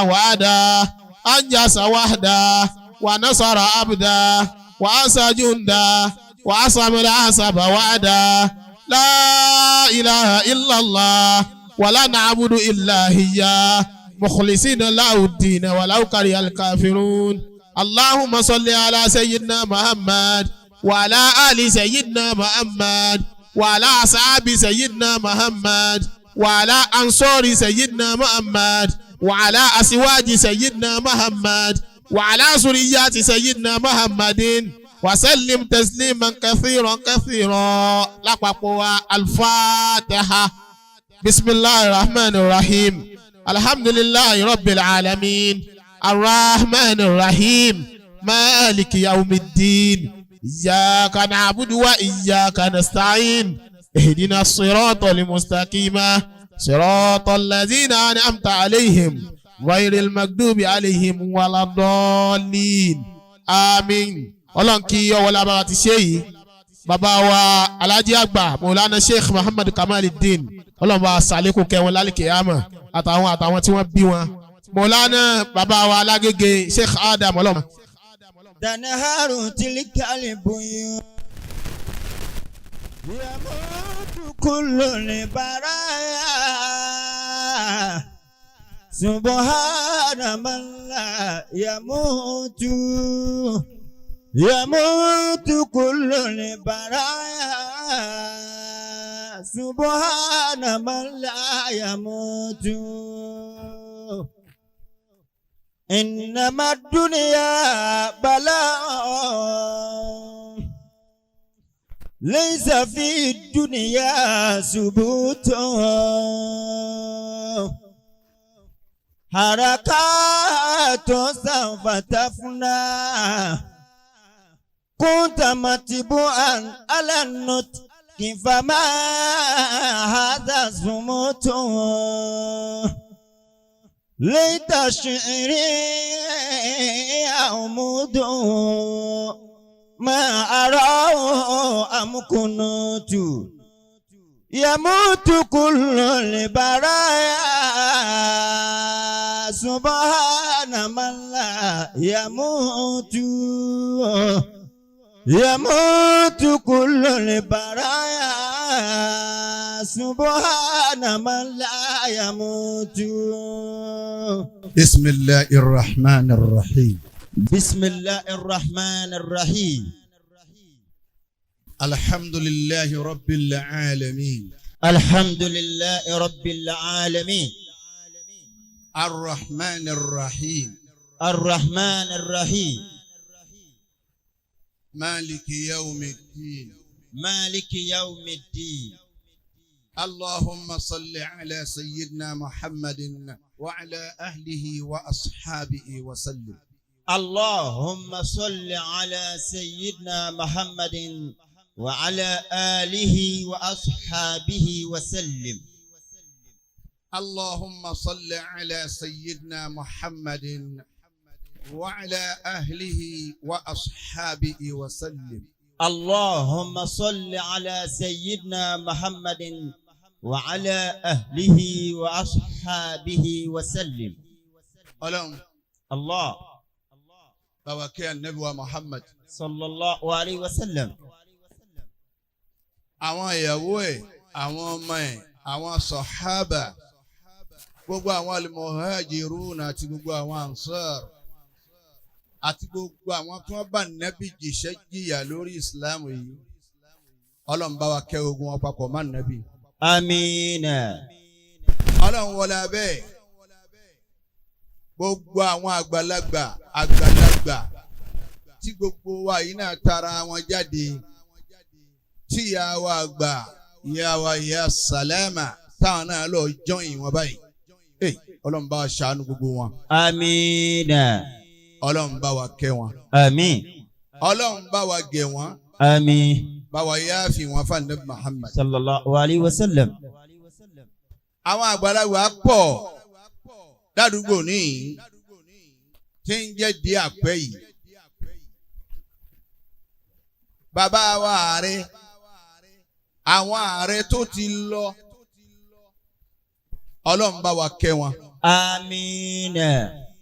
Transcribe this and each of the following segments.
وعدا أنجز وحدا ونصر عبدا وعصى جندا وعصم العصب وعدا لا إله إلا الله ولا نعبد إلا إياه مخلصين له الدين ولو كره الكافرون اللهم صل على سيدنا محمد وعلى آل سيدنا محمد وعلى أصحاب سيدنا محمد وعلى أنصار سيدنا محمد وعلى أزواج سيدنا محمد وعلى ذريات سيدنا محمد وسلم تسليما كثيرا كثيرا لقوا الفاتحة بسم الله الرحمن الرحيم الحمد لله رب العالمين الرحمن الرحيم مالك يوم الدين إياك نعبد وإياك نستعين اهدنا الصراط المستقيم صراط الذين أنعمت عليهم غير المغضوب عليهم ولا الضالين آمين. Ọlọ́run kí ọwọ́ lábára ti ṣe yìí bàbá wa Alhaji àgbà Maulana Sheikh Muhammad Kamaluddin Ọlọ́run bá ṣàlékún kẹ́ wọn lálẹ́ kìyàmá àtàwọn tí wọ́n bí wọn Maulana bàbá wa alágége Sheikh Adam Ọlọ́run. Danaharu tilikali buyu yamutu kullu libaraya subhana man la yamutu yamutu kullu libaraya subhana man la yamutu إنما الدنيا بلاء ليس في الدنيا ثبوت حركات سوف تفنى كنت متبوعا على النطق فما هذا صمت ليت شعري أمود ما أراه أم كنت يموت كل البرايا سبحان من لا يموت يموت كل البرايا سبحان من لا يموت. بسم الله الرحمن الرحيم. بسم الله الرحمن الرحيم. الحمد لله رب العالمين. الحمد لله رب العالمين. الرحمن الرحيم. الرحمن الرحيم. مالك يوم الدين. مالك يوم الدين. اللهم صل على سيدنا محمد وعلى أهله وأصحابه وسلم. اللهم صل على سيدنا محمد وعلى آله وأصحابه وسلم. اللهم صل على سيدنا محمد وعلى أهله وأصحابه وسلم. اللهم صل على سيدنا محمد وعلى أهله وأصحابه وسلم. الله بوكي النبي محمد صلى الله عليه وسلم. àwọn ìyàwó ẹ̀ àwọn ọmọ ẹ̀ àwọn sàhábà gbogbo àwọn al-muhajirun àti gbogbo àwọn ansar àti gbogbo àwọn tí wọ́n bá nẹ́bí jìṣẹ́ jìyà lórí ìsìláàmù yìí ọlọ́run bá wa kẹ́ ogun wọn papọ̀ má nẹ́bí. amiina. ọlọ́run wọlé abẹ́ gbogbo àwọn àgbàlagbà tí gbogbo wa yìí náà tara wọn jáde tí ìyá wa àgbà ìyá wa ìyá Sàlámà táwọn náà lọ jọyìn wọn báyìí ọlọ́run bá wa ṣàánú gbogbo wọn. amiina. ọlọ́run bá wa kẹ́ wọn. àmín. ọlọ́run bá wa gẹ̀ wọn. àmín. bá wa yáàfin wọn fún Ànábì Muhammad. sallallahu alayhi wa sallam. àwọn àgbàlagbà pọ̀ ládùúgbò níyì tí ń jẹ́ di àpẹ́ yìí. bàbá wa ààrẹ àwọn ààrẹ tó ti lọ ọlọ́run bá wa kẹ́ wọn. آمين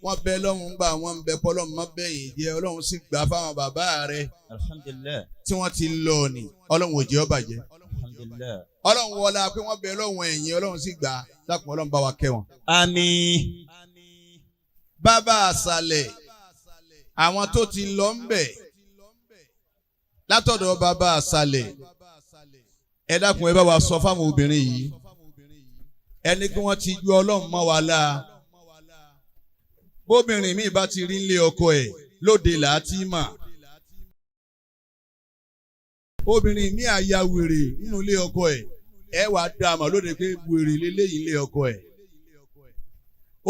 wọ́n bẹ lọ́hùn gbà wọ́n ń bẹ pọ́lọ́mù má bẹ̀yìn jẹ́ ọlọ́run sì gbà fáwọn bàbá rẹ̀ الحمد لله tí wọ́n ti lọ ní ọlọ́run ò jẹ́ ó bàjẹ́. الحمد لله ọlọ́run wọlá pé wọ́n bẹ lọ́hùn ẹ̀yìn ọlọ́run sì gbà dákun ọlọ́run bá wa kẹ́ wọn. آمين bàbá àṣàlẹ̀ àwọn tó ti lọ ń bẹ̀ látọ̀dọ̀ bàbá àṣàlẹ̀ ẹ dákun ẹ bá wa sọ fáwọn obìnrin yìí ẹni kí wọ́n ti ju ọlọ́run mọ́ wa láà bóbìnrin mi bá ti rí nílé ọkọ ẹ̀ lóde làátí mà obìnrin mi àya wèrè nínú ilé ọkọ ẹ̀ ẹ wàá dá a mọ̀ lóde pé wèrè lélẹ́yìn ilé ọkọ ẹ̀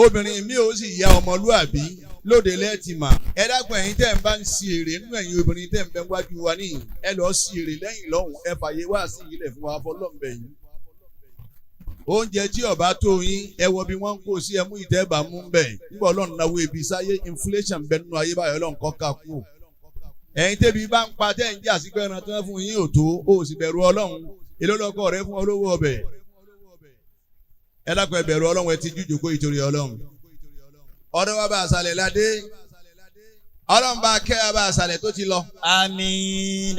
obìnrin mi ò sì ya ọmọlúàbí lóde lẹ́ẹ̀tì mà ẹ dákun ẹ̀yin tẹ́ ń bá ń si èrè nínú ẹ̀yin obìnrin tẹ́ ń bẹ wájú wa níyìn ẹ lọ́ọ́ si èrè lẹ́yìn lọ́hùn ẹ fàyè wá sí ilẹ̀ fún wa fọlọ́ọ̀bẹ̀yìn oúnjẹ tí ọba tó yín ẹ wọ bí wọ́n ń kó sí ẹmú ìtẹ́bà mú bẹ̀ nígbà ọlọ́run náwó ebi sáyé inflation bẹ nínú ayé báyọ̀ ọlọ́run kọ́ ká kú ẹ̀yin tẹ́bi bá ń pa tẹ́ ń jà sí pé ẹran tán fún yín ò tó o sì bẹ̀rù ọlọ́run èló lọ́kọ rẹ fún olówó ọbẹ̀ ẹ dákun ẹ bẹ̀rù ọlọ́run ẹ ti jújù kó ìtorí ọlọ́run ọdún wa bá àṣàlẹ̀ ládé ọlọ́run bá kẹ́ wa bá àṣàlẹ̀ tó ti lọ آمين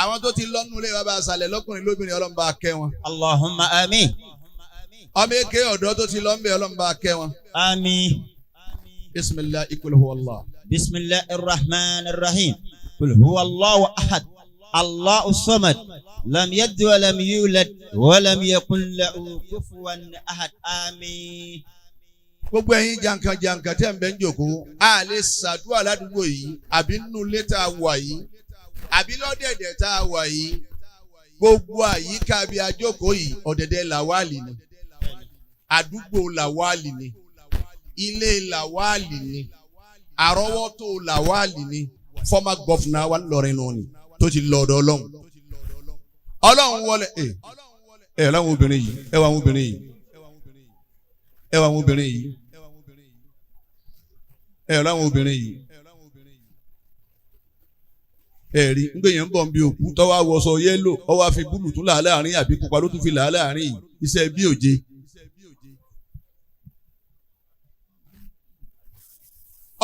àwọn tó ti lọ́nu lé wa bá àṣàlẹ̀ lọ́kùnrin lóbìnrin ọlọ́run bá kẹ́ wọn اللهم آمين ọmọ èké ọ̀dọ́ tó ti lọ ń bẹ ọlọ́run bá kẹ́ wọn. آمين bisimilah ikul huwa allah. بسم الله الرحمن الرحيم قل هو الله أحد الله الصمد لم يلد ولم يولد ولم يكن له كفوا أحد آمين gbogbo ẹ̀yin jankan tẹ́ ń bẹ ń jòkó a lè ṣàdúrà ládùúgbò yìí àbí nínú ilé tá a wà yìí àbí lọ́dẹ̀dẹ̀ tá a wà yìí gbogbo àyíká bí a jókòó yìí ọ̀dẹ̀dẹ̀ làwálì ni àdúgbò làwálì ni ilé làwálì ni àrọ́wọ́tó làwálì ni former governor wa ńlọrin nù ni tó ti lọ ọ̀dọ̀ ọlọ́run wọlé ẹ láwọn obìnrin yìí ẹ wà àwọn obìnrin yìí ẹ wà àwọn obìnrin yìí ẹ láwọn obìnrin yìí ẹ rí ń gbẹ̀yẹ̀ ń bọ̀ ń bí òkú tọ́wọ́ àwọ̀sọ yẹ́lò ọwọ́ àfi búlù tún là á láàrin àbí pupa ló tún fi là á láàrin yìí iṣẹ́ bí òjé.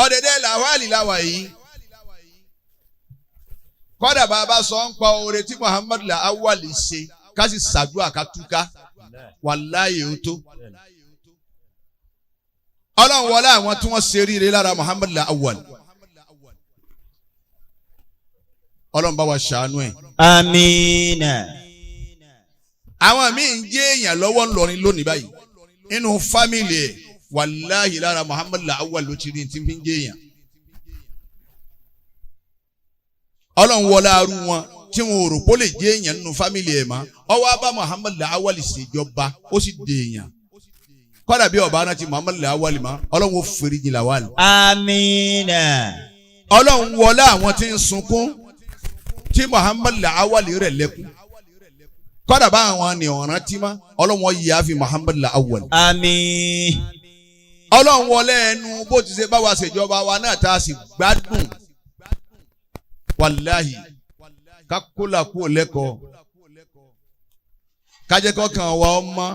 ọ̀dẹ̀dẹ̀ làwálì làwà yìí kọ́dà bàbá sọ ń pa oore tí Muhammad Awwali ṣe ká sì ṣàdúrà ká túká wàláyé ó tó. ọlọ́run wọlé àwọn tí wọ́n ṣe ríire lára Muhammad Awwali ọlọ́run bá wa ṣàánú ẹ̀. آمين àwọn míì ń jẹ́ èèyàn lọ́wọ́ ńlọrin lónìí báyìí nínú fámìlì ẹ̀ wàláhì lára Muhammad Awwali ló ti rí tí fi ń jẹ́ èèyàn. ọlọ́run wọlé arú wọn tí wọn ò rò pé ó lè jẹ́ èèyàn nínú fámìlì ẹ̀ mọ́ ọwọ́ abá Muhammad Awwali ṣèjọba ó sì dé èèyàn kọ́dà bí ọba náà ti Muhammad Awwali mọ́ ọlọ́run ó fèrè jìn Lawali. آمين ọlọ́run wọlé àwọn tí ń sunkún tí Muhammad Awwali rẹ̀ lẹ́kún kọ́dà bá àwọn ni ọ̀ràn tí ma ọlọ́run wọ́n yíyá fi Muhammad Awwali. آمين ọlọ́run wọlé ẹnu bó ti ṣe bá wa ṣèjọba wa náà tá a sì gbádùn wàláhì kákólà kú lẹ́kọ̀ọ́ kájẹ́kọ́ kan wa ọmọ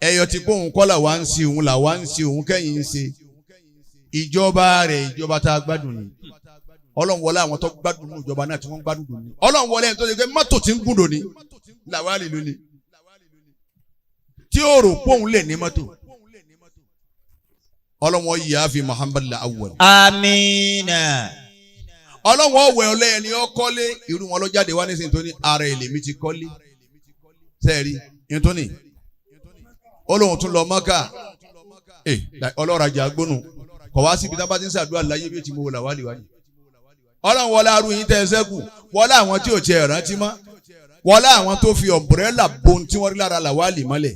ẹ̀yọ̀ tí kóhun kọ́là wá ń ṣe òun là wá ń ṣe òun kẹ́yìn ń ṣe ìjọba rẹ̀ ìjọba tá a gbádùn ni ọlọ́run wọlé àwọn tó gbádùn ní ìjọba náà tí wọ́n gbádùn dùn ní ọlọ́run wọlé ẹni tó ṣe pé mọ́tò tí ń gùn dòní Lawali lónìí tí ó rò póun lè ní mọ́tò ọlọ́run wọ́n yíyá fi Muhammad Awwali. آمين ọlọ́run ọ̀wẹ̀ ọlẹ́ ẹni ọkọ́lé irú wọn ló jáde wá nísìnyí tó ní ara èlé mi ti kọ́lé sẹ́ẹ̀rí ìtúni olóhùn tún lọ Mọ́kà ọlọ́rajà gbónú kọ̀ wá síbi tá bá ti ń ṣàdúrà láyé bí ó ti mú Lawali wá ní. ọlọ́run wọlé arú yín tẹ́ ẹ sẹ́kù wọlé àwọn tí ò tiẹ̀ rántí mọ́ wọlé àwọn tó fi ọ̀mbrẹ́là bon tí wọ́n rí lára Lawali mọ́lẹ̀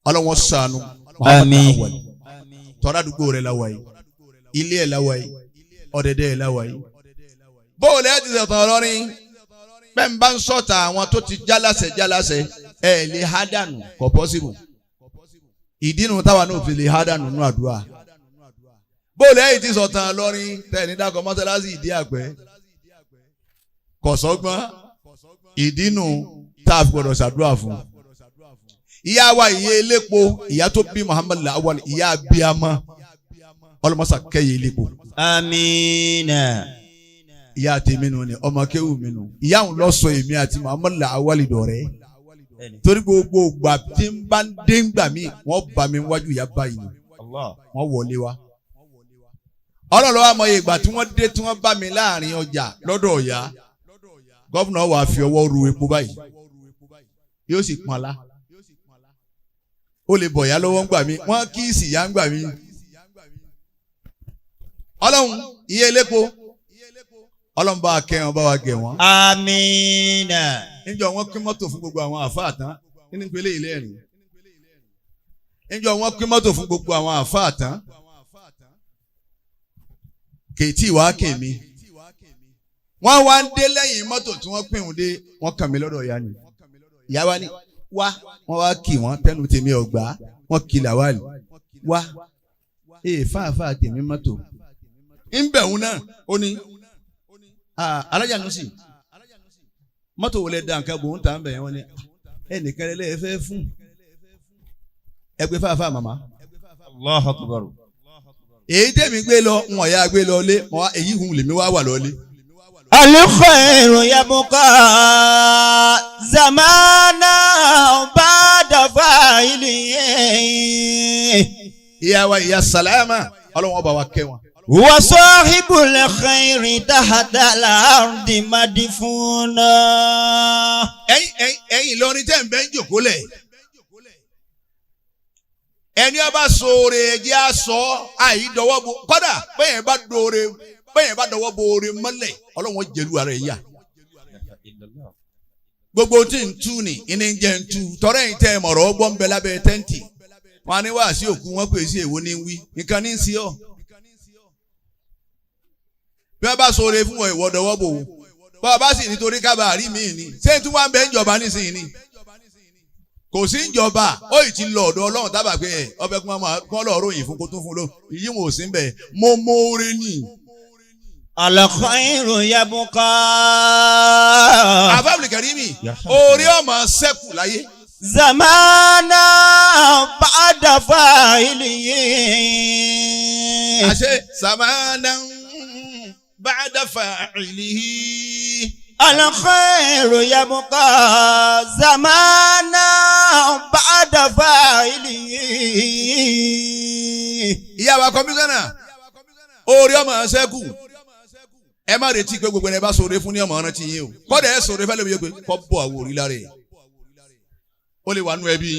ọlọ́run ṣàánú Muhammad Awwali tọ́lá àdúgbò rẹ̀ láwa yìí ilé ẹ̀ láwa yìí ọ̀dẹ̀dẹ̀ ẹ̀ láwa yìí. bóòlù ẹ̀ ti sọ̀tàn ọlọ́rin bẹ́ẹ̀ ń bá ń sọ̀tà àwọn tó ti jálásẹ̀ ẹ̀ lè há dànù kò pọ́sibù ìdínú táwa náà fi lè há dànù nínú àdúrà. bóòlù ẹ̀ ti sọ̀tàn ọlọ́rin tẹ̀lé dákọ̀ mọ́sálásí ìdí àpẹ́ kò sọ́gbọ́n ìdínú tá a fi gbọ́dọ̀ ṣàdúrà fún. ìyá wa ìyá elépo ìyá tó bí Muhammad Lawal ìyá abiyamọ ọlọmọsà kẹyẹ elépo. Amina. ìyá tèmi nù ni ọmọ kéwù mi nù ìyá òun lọ sọ èmi àti Muhammad Lawal dọ̀rẹ́ torí gbogbo gbà tí n bá ń dé ńgbà mí wọ́n bá mi wájú ìyá báyìí ni wọ́n wọlé wa. ọlọ́lọ́wọ́ àmọye ìgbà tí wọ́n dé tí wọ́n bá mi láàrin ọjà lọ́dọ̀ ọ̀yá gọ́vùnà wà fi ọwọ́ ru epo báyìí yóò sì pọ́nlá ó lè bọ̀yá lọ́wọ́ ńgbà mí wọ́n kí ìsìyá ńgbà mí. ọlọ́run iye elépo ọlọ́run bá wa kẹ́ wọn bá wa gẹ̀ wọ́n. Amina. níjọ́ wọ́n pín mọ́tò fún gbogbo àwọn àfáà tán nínú ìpele ilé ẹ̀rín. níjọ́ wọ́n pín mọ́tò fún gbogbo àwọn àfáà tán kèétí wàá kèmí. wọ́n wá ń dé lẹ́yìn mọ́tò tí wọ́n pín òun dé wọ́n kàn mí lọ́dọ̀ ìyá ni. ìyá wa ni wá wọ́n wá kì wọ́n tẹnu tèmi ọ̀gbá wọ́n kì Lawal wá fáfáà tèmi mọ́tò. ń bẹ̀ òun náà ó ní alájà nùsì mọ́tò wọlé da nǹkan bò ń tà ń bẹ̀ yẹn wọ́n ní ẹnìkan lẹ́lẹ́ fẹ́ fún ẹgbẹ́ fáfáà màmá. Allahu Akbar. èyí tẹ̀mí gbé lọ ń wọ̀nyá gbé lọ lé èyí hùn lèmi wá wà lọ́lé. Al-khairu yabqa zamana ba'da fa'ilihi. ìyá wa ìyá Salama ọlọ́wọ́n bá wa kẹ́ wọn. Wa sahibul khairi tahta al-ardi madfuna. ẹ̀yin lọrin tẹ́ ń bẹ́ ń jòkó lẹ̀. ẹni ọba sóore ẹjẹ́ àsọ àìdọ́wọ́ bo kọ́dà bẹ́ẹ̀ bá dọ́wọ́ bo oore mọ́lẹ̀ ọlọ́wọ́n jẹ̀lú ara ẹ̀ yá. gbogbo tí ń tú ni ìní ń jẹ́ ń tú tọ́rẹ́ yìí tẹ́ ẹ mọ̀rọ̀ ọgbọ́n ń bẹ lábẹ́ tẹ́ǹtì wọn ni wá sí òkú wọn pè sí èwo ní wí nǹkan ní sí ọ. bí wọ́n bá sóore fún wọn ìwọ dọ́wọ́ bò ó bá a bá sì nítorí kábàárì míì ni ṣé tí wọ́n bẹ ń jọba nísìnyí ni kò sí ìjọba ó ì ti lọ ọ̀dọ̀ Ọlọ́run tábà pé ọbẹ̀ kún lọ́ọ́ ròyìn fún kó tún fún ló ìyí wọn ò sí ń bẹ̀ mo mọ́ọ́rẹ́ nì. Al-khairu yabqa. àfáàbùlì kẹrìmì orí ọmọ sẹ́kù láyé. Zamana ba'da fa'ilihi. àṣẹ zamana ba'da fa'ilihi. Al-khairu yabqa zamana ba'da fa'ilihi. ìyá wa kọmíṣánná orí ọmọ sẹ́kù ẹ má retí pé gbogbo ẹ bá sọ̀rọ̀ fún ní ọmọ ọ̀ràn tí yín o kọ́dà ẹ sọ̀rọ̀ fẹ́ lómi yẹ pé kọ́ bọ̀ àwọ̀ orí lára ẹ̀ ó lè wà nú ẹbí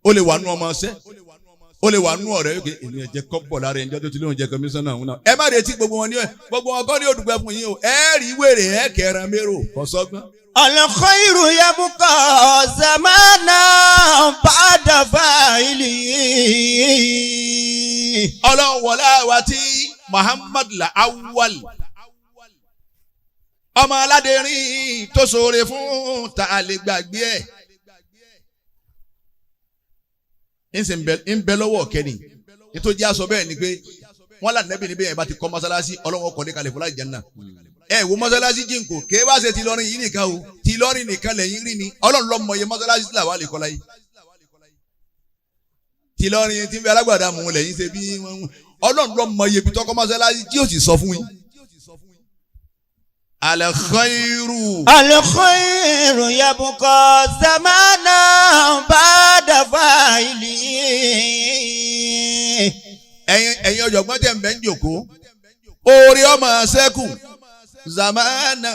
ó lè wà nú ọmọ ṣẹ́ ó lè wà nú ọ̀rẹ́ yóò ké èmi ẹ̀jẹ̀ kọ́ bọ̀ lára ẹ̀ níjọ́ tó ti lóun jẹ́ kọmíṣánná òun náà ẹ má retí gbogbo wọn ní ẹ gbogbo wọn kọ́ ní òdùgbẹ́ fún yín o ẹ rí wèrè ẹ kẹran mérò kọ́ sọ́gbọ́n. Al-khairu yabqa zamana ba'da fa'ilihi. ọlọ́run wọlé àwa tí Muhammad Lawal ọmọ aládẹ́rìn tó ṣoore fún ta lè gbàgbé ẹ̀ ń bẹ lọ́wọ́ kẹ́ni nítorí aṣọ bẹ́ẹ̀ ni pé wọ́n là nẹ́bí níbẹ̀ yẹn bá ti kọ́ mọ́sálásí ọlọ́run ọkọ̀ ní kalẹ̀ fúnra ìjànà wo mọ́sálásí jíǹkò kéé bá ṣe ti lọ́rin yìí nìkan o ti lọ́rin nìkan lẹ́yìn rí ni ọlọ́run ló mọ iye mọ́sálásí tí làwọn lè kọ́ láyé ti lọ́rin tí ń bẹ alágbàdá mú lẹ́yìn ṣe bí ọlọ́run ló mọ iye bí tọ́kọ́ mọ́sálásí tí yóò sì sọ fún yín. Al-khairu yabqa zamana ba'da fa'ilihi. ẹ̀yin ọ̀jọ̀gbọ́n tẹ̀ ń bẹ́ ń jòkó orí ọmọ sẹ́kù zamana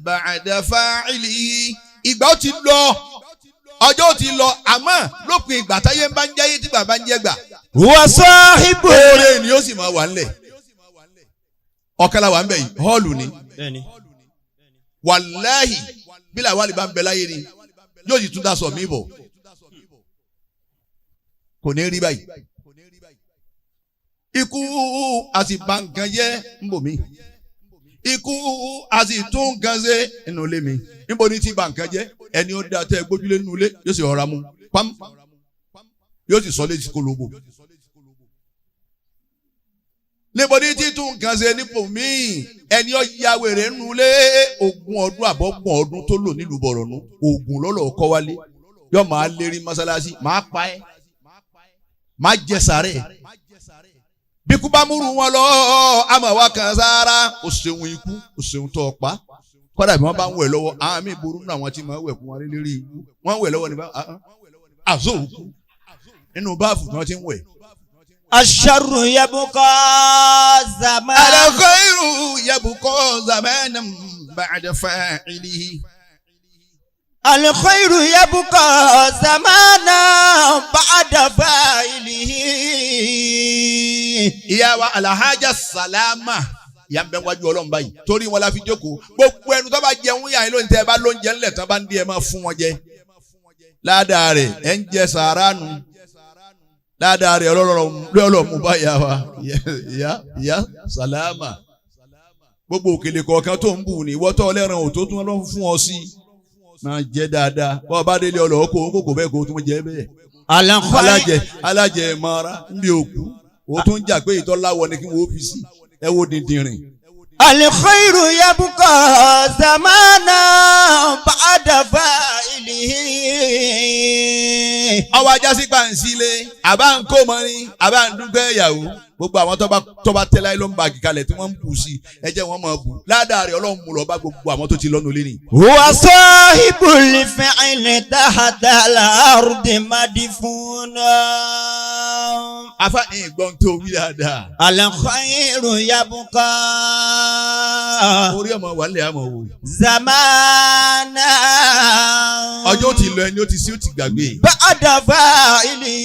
ba'da fa'ilihi ìgbà ó ti lọ ọjọ́ ó ti lọ àmọ́ lópin ìgbà táyé ń bá ń jẹ́yé tí bàbá ń jẹ́ gbà. Wa sahibu. oore ni ó sì máa wà ńlẹ̀ ọ̀kẹ́lá wà ń bẹ̀ yìí họ́ọ̀lù ni wàláhì bí Lawal bá ń bẹ láyé ni yóò sì tún dá sọ mí bọ̀ kò ní rí báyìí ikú àti bàǹkan jẹ́ ń bò mí ikú àti tún nǹkan ṣe nínú ilé mi níbo ni ti bàǹkan jẹ́ ẹni ó dá tẹ́ gbójúlé nínú ilé yóò sì rọra mú pam yóò sì sọ létí kólóbó níbo ni títún nǹkan ṣe nípò míì ẹni ó ya wèrè nínú ilé ogún ọdún àbọ̀gbọ̀n ọdún tó lò nílùú Bọ̀rọ̀nú oògùn lọ́lọ́ kọ́ wálé yóò máa lérí mọ́sálásí máa pa ẹ́ máa jẹ sàárẹ̀ bí kú bá múru wọn lọ àmọ́ wa kan sára ó ṣeun ikú ó ṣeun tó ọ̀pá kọ́dà bí wọ́n bá ń wẹ̀ lọ́wọ́ àwọn míì burú nínú àwọn tí wọ́n wẹ̀ fún wọn lérí ikú wọ́n wẹ̀ lọ́wọ́ ní bá àzó òkú nínú báàfù tí wọ́n ti ń wẹ̀. الشر يبقى زمان الخير يبقى زمانا بعد فاعله الخير يبقى زمانا بعد فاعله ìyá wa alhaja salama ìyá ń bẹ wájú Ọlọ́run báyìí torí wọn la fi jókòó gbogbo ẹnu tó bá jẹun yà yín lónìí tẹ ẹ bá lóúnjẹ ńlẹ̀ tó bá ń di ẹ máa fún wọn jẹ ládàá rẹ̀ ẹ ń jẹ sàárà nù ládàá rẹ̀ ọlọ́rọ̀ mú bá ìyá wa ìyá salama gbogbo òkèlè kọ̀ọ̀kan tó ń bù ní ìwọ́tọ̀ ọlẹ́ran ò tó tún Ọlọ́run fún ọ sí máa jẹ dáadáa bọ́ọ̀ bá délé ọlọ́wọ́ kó bẹ́ẹ̀ kó tún jẹ bẹ́ẹ̀ alájẹ mara ń bí òkú o tún jà pé ìtọ́láwọ ni kí wọ́n fi sí ẹ wo dìndìnrín. الخير يبقى زمانا بعد فاعله. ọwọ́ ajá sí pàǹsílẹ̀ àbá ń kó mọ́ ni àbá ń dúpẹ́ ìyàwó gbogbo àwọn tó bá tẹ́lá ló ń ba àgìkalẹ̀ tí wọ́n ń bù sí ẹ jẹ́ wọ́n máa bù ládàá rẹ̀ Ọlọ́run mú lọ bá gbogbo àwọn tó ti lọ́nu lé ní. وصاحب الفعل تحت الأرض مدفونا. afa ìgbọ́n tó wí dáadáa. الخير يبقى orí ọmọ wàlẹ̀ àmọ̀ wò. زمانا ọjọ́ ti lọ ẹni ó ti sí ó ti gbàgbé. بعد فاعله.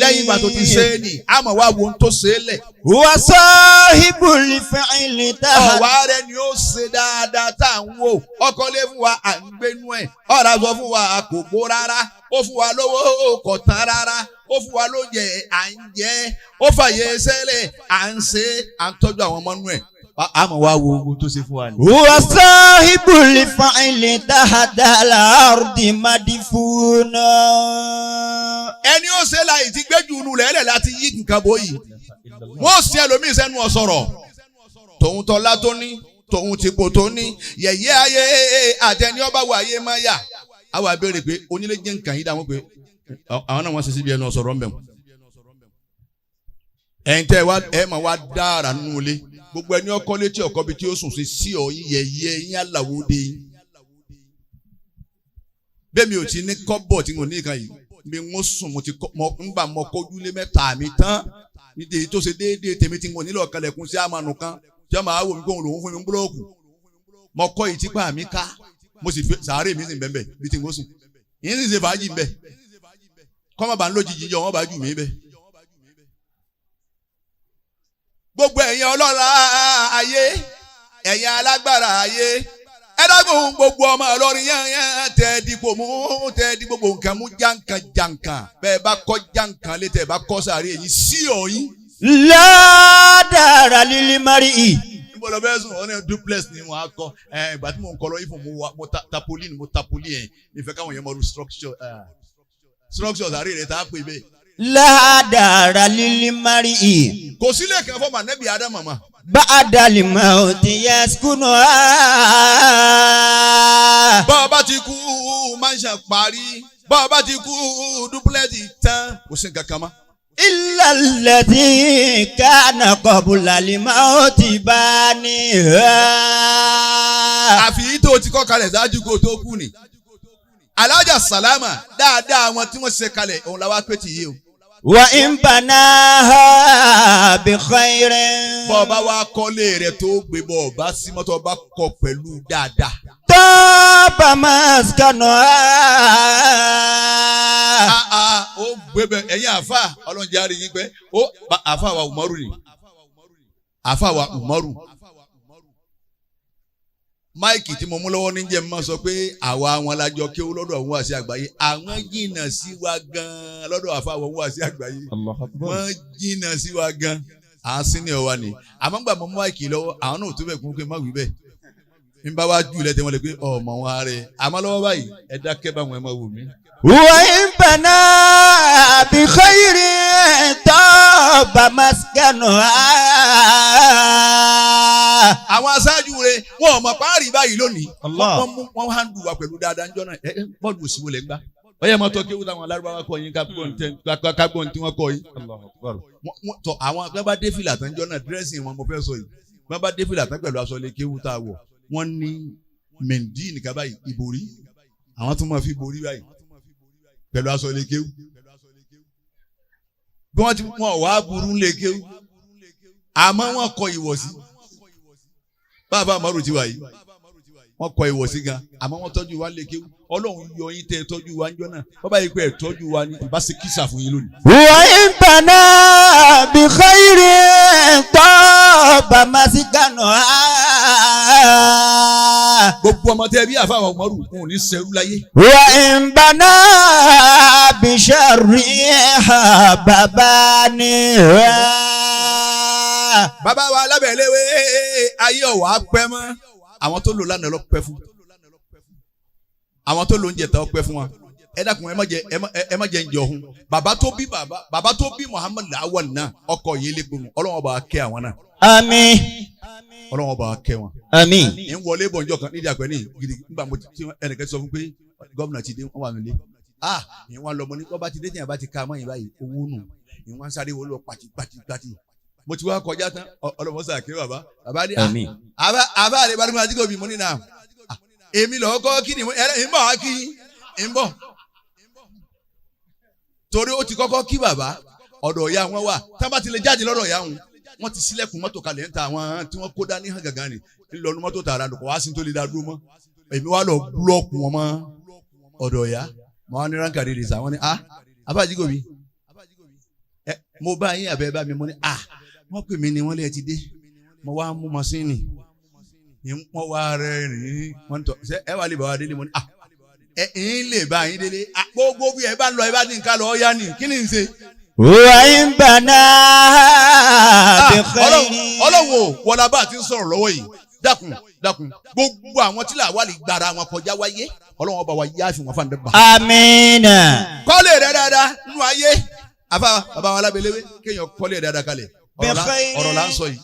lẹ́yìn ìgbà tó ti ṣe é nì àmọ̀ wá wo ohun tó ṣe é lẹ̀. وصاحب الفعل تحت. ọ̀wá rẹ̀ ni ó ṣe dáadáa tá à ń wò ọkọ lé fún wa à ń gbénú ẹ̀ ọ̀rá sọ fún wa kò gbó rárá ó fún wa lówó kò tán rárá ó fún wa lóúnjẹ à ń jẹ ó fàyè sẹ́lẹ̀ à ń ṣe à ń tọ́jú àwọn ọmọ nú ẹ̀ àmọ̀ wá wo ohun tó ṣe fún wa ni. وصاحب الفعل تحت الأرض مدفونا. ẹni ó ṣe láì ti gbẹ́jú inú lẹ́lẹ̀ láti yí nǹkan bóyì wọ́n sin ẹlòmíín sẹ́nu ọ̀sọ̀rọ̀ tòun tọ́lá tó ní tòun tìpó tó ní yẹ̀yẹ́ ayé àtẹni ọba wà ayé máa yà á wà béèrè pé onílé jẹ́ nǹkan yìí dáhùn pé àwọn náà wọ́n ṣe síbi ẹnu ọ̀sọ̀rọ̀ mbẹ̀ ẹ̀yin tẹ́ ẹ máa wá dára nínú ilé gbogbo ẹni ọkọ létí ọkọ bíi tí ó sùn sí ọ yẹ̀yẹ́ yín aláwòde bẹ́ẹ̀ mi ò ti ní kọ́bọ̀ tí mo ní ìkan yìí mi ń sùn mo ti ngbà mọ kójúlé mẹ́ta mi tán nídìí tó ṣe déédéé tèmi tí mo nílò ọ̀kẹ́lẹ̀kùn sí àmànù kan tí wọ́n máa wò mí kóhun lòun fún mi búlọ́ọ̀kù mo kọ́ ìtìpá mi ká mo sì fi sàárè mi sì bẹ́ẹ̀ bí tí mo sùn yín sì ṣe fàájì ń bẹ̀ kọ́mọ̀ bá ń lójijì yọ wọ́n bá jù mí bẹ́ẹ̀. gbogbo ẹ̀yin ọlọ́lá ayé ẹ̀yin alágbára ayé ẹ dágbòhun gbogbo ọmọ ọlọ́rin yán tẹ dìbò mú tẹ di gbogbo nǹkan mú jàǹkàn jàǹkàn bẹ́ẹ̀ bá kọ́ jàǹkàn létẹ̀ bẹ́ẹ̀ bá kọ́ sàárè yìí sí ọ̀yìn. ládàrá lílí mari. níbo lọ bẹ́ẹ̀ sùn ọ̀nà duplex ni mo á kọ́ ìgbà tí mo ń kọ́ lọ ifo mo tapoli ẹ̀ nífẹ̀ẹ́ káwọn yẹn mọ̀ ru structure sàárè rẹ̀ tá a pè bẹ́ẹ̀. ládàrá lílí mari. kò sílẹ̀ kan fọ́ mànẹ́bí Ádámù màmá. ba'dal mauti yaskunu. bọ́ ọ bá ti kú mansion parí bọ́ ọ bá ti kú duplex tán kò sí nǹkan kan mọ́. illa alladhi kana qabla al-mauti baniha. àfi tó ti kọ́ kalẹ̀ ṣáájú kó tó kú ni. alájà sàlámà dáadáa wọn tí wọ́n ṣe kalẹ̀ òun la wá pé ti yé o. wa in banaha bi khairin. bọ́ ọ bá wá kọ́lé rẹ̀ tó gbé bọ́ ọ bá sí mọ́tò ọba kọ pẹ̀lú dáadáa. taba maskanuha. ó gbé bẹ ẹ̀yin àfa ọlọ́njẹ́ àrí yín pẹ́ ó àfa wa Umaru ni àfa wa Umaru. máìkì tí mo mú lọ́wọ́ ní jẹ́ mọ́ sọ pé àwa àwọn alájọ kéwú lọ́dọ̀ àwọn wá sí àgbáyé àwọn jìnnà sí wa gan-an lọ́dọ̀ àfa àwọn wá sí àgbáyé wọ́n jìnnà sí wa gan-an à ń sínú ọ̀wá ni àmọ́ gbà mọ́ máìkì lọ́wọ́ àwọn náà tó bẹ̀ kún pé má wí bẹ́ẹ̀ n bá wá jù lẹ́tẹ̀ wọn lè pé ọmọ wọn rẹ̀ àmọ́ lọ́wọ́ báyìí ẹ dákẹ́ báwọn ẹ máa wò mí. wa in bana bi khairin taba maskanuha. àwọn aṣáájú rẹ̀ wọn ò mọ̀ páàrí báyìí lónìí. Allah. wọ́n hàn dùn wá pẹ̀lú dáadáa ńjọ́ náà bọ́ọ̀lù òsì wọlé gbá. ọyẹ mọ́tò kéwù táwọn alárúbáwá kọ yín kágbọ́n tí wọ́n kọ yín. tọ àwọn akẹ́ bá dé fìlà tán ńjọ́ náà dírẹ́sì wọn mo fẹ́ sọ yìí wọ́n bá dé fìlà tán pẹ̀lú aṣọ ilé kéwù tá a wọ̀ wọ́n ní mẹ́ndí nìkan báyìí ìborí àwọn tó máa fi borí báyìí pẹ̀lú aṣọ ilé kéwù bí wọ́n ti wọ́n wá burú lé kéwù àmọ́ wọ́n kọ ìwọ̀sí bàbá àmọ́rò ti wà yìí wọ́n kọ ìwọ̀sí gan àmọ́ wọ́n tọ́jú wa lé kéwù ọlọ́run yọ yín tẹ́ tọ́jú wa ńjọ́ náà bàbá yìí pé ẹ̀ tọ́jú wa ní ìbá ṣe kísà fún yín lónìí. wa in bana bi khairin taba masikanu. gbogbo ọmọ tẹ bí àfa àwọn ọmọrù wọn ò ní sẹrú láyé. wa in bana bi sharrin hababani. bàbá wa alábẹ̀lẹ́wé ayé ọ̀wà pẹ́ mọ́ àwọn tó lò lánàá lọ pẹ́ fún àwọn tó lò ń jẹta ọpẹ́ fún wa ẹ dákun ẹ má jẹ ń jẹ ọhún bàbá tó bí Muhammad Lawal náà ọkọ yìí lè gbóhùn Ọlọ́run bá kẹ́ àwọn náà. Àmín. Ọlọ́run bá kẹ́ wọn. Àmín. ń wọlé bọ̀njọ́ kan nídìí àgbẹ̀ ní gidi nígbà mo ti ẹnìkan sọ fún pé gómìnà ti dé wọn wà nílé ìwọ̀n lọ́mọ ní bọ́ba ti dé tíyẹn bá ti ká mọ́yìn báyìí owó nù ìwọ̀n sáré wọlé pàtì mo ti wá kọjá tán ọlọmọsà kí bàbá ní àbá àlè bá dúró àdìgò bí mo ní nà èmi lọ́wọ́ kọ́ kí ni ń bọ̀ wá kí ń bọ̀ torí ó ti kọ́kọ́ kí bàbá ọ̀dọ̀ ìyá wọn wà tá bá ti lè jáde lọ́dọ̀ ìyá wọn wọ́n ti sílẹ̀kùn mọ́tò kalẹ̀ ń ta àwọn tí wọ́n kó dání hàn gàgán ni ńlọnu mọ́tò tààrà lùkọ́ wá sí tó lè dá dúró mọ́ èmi wá lọ búlọ́ọ̀kù wọn mọ́ ọ̀dọ̀ ìyá mo wá ní ránkà rèé sà wọ́n ní àbá àdìgò bí mo bá yín àbẹ́ bá mi mo ní wọ́n pè mí ni wọ́n lé ẹ ti dé mo wá mú masínì wọ́n wá rẹ̀ rìn wọ́n tọ́ ṣé ẹ wà lè bá wa délé mo ní ẹ̀yìn lè bá yín délé gbogbo bí ẹ bá lọ ẹ bá ní nǹkan lọ ọ́ yá ni kí ni n ṣe. wa in bana bi khairin. ọlọ́run ò wọlá bá a ti ń sọ̀rọ̀ lọ́wọ́ yìí dákun gbogbo àwọn tí làwa lè gbára wọn kọjá wáyé ọlọ́run ọba wa yá fi wọn fún àdébà. Àmín. kọ́lé rẹ̀ dáadáa nínú ayé àfa bàbá wa alábẹ́lẹ́wé kéèyàn kọ́lé rẹ̀ dáadáa kalẹ̀ ọ̀rọ̀ là ń sọ yìí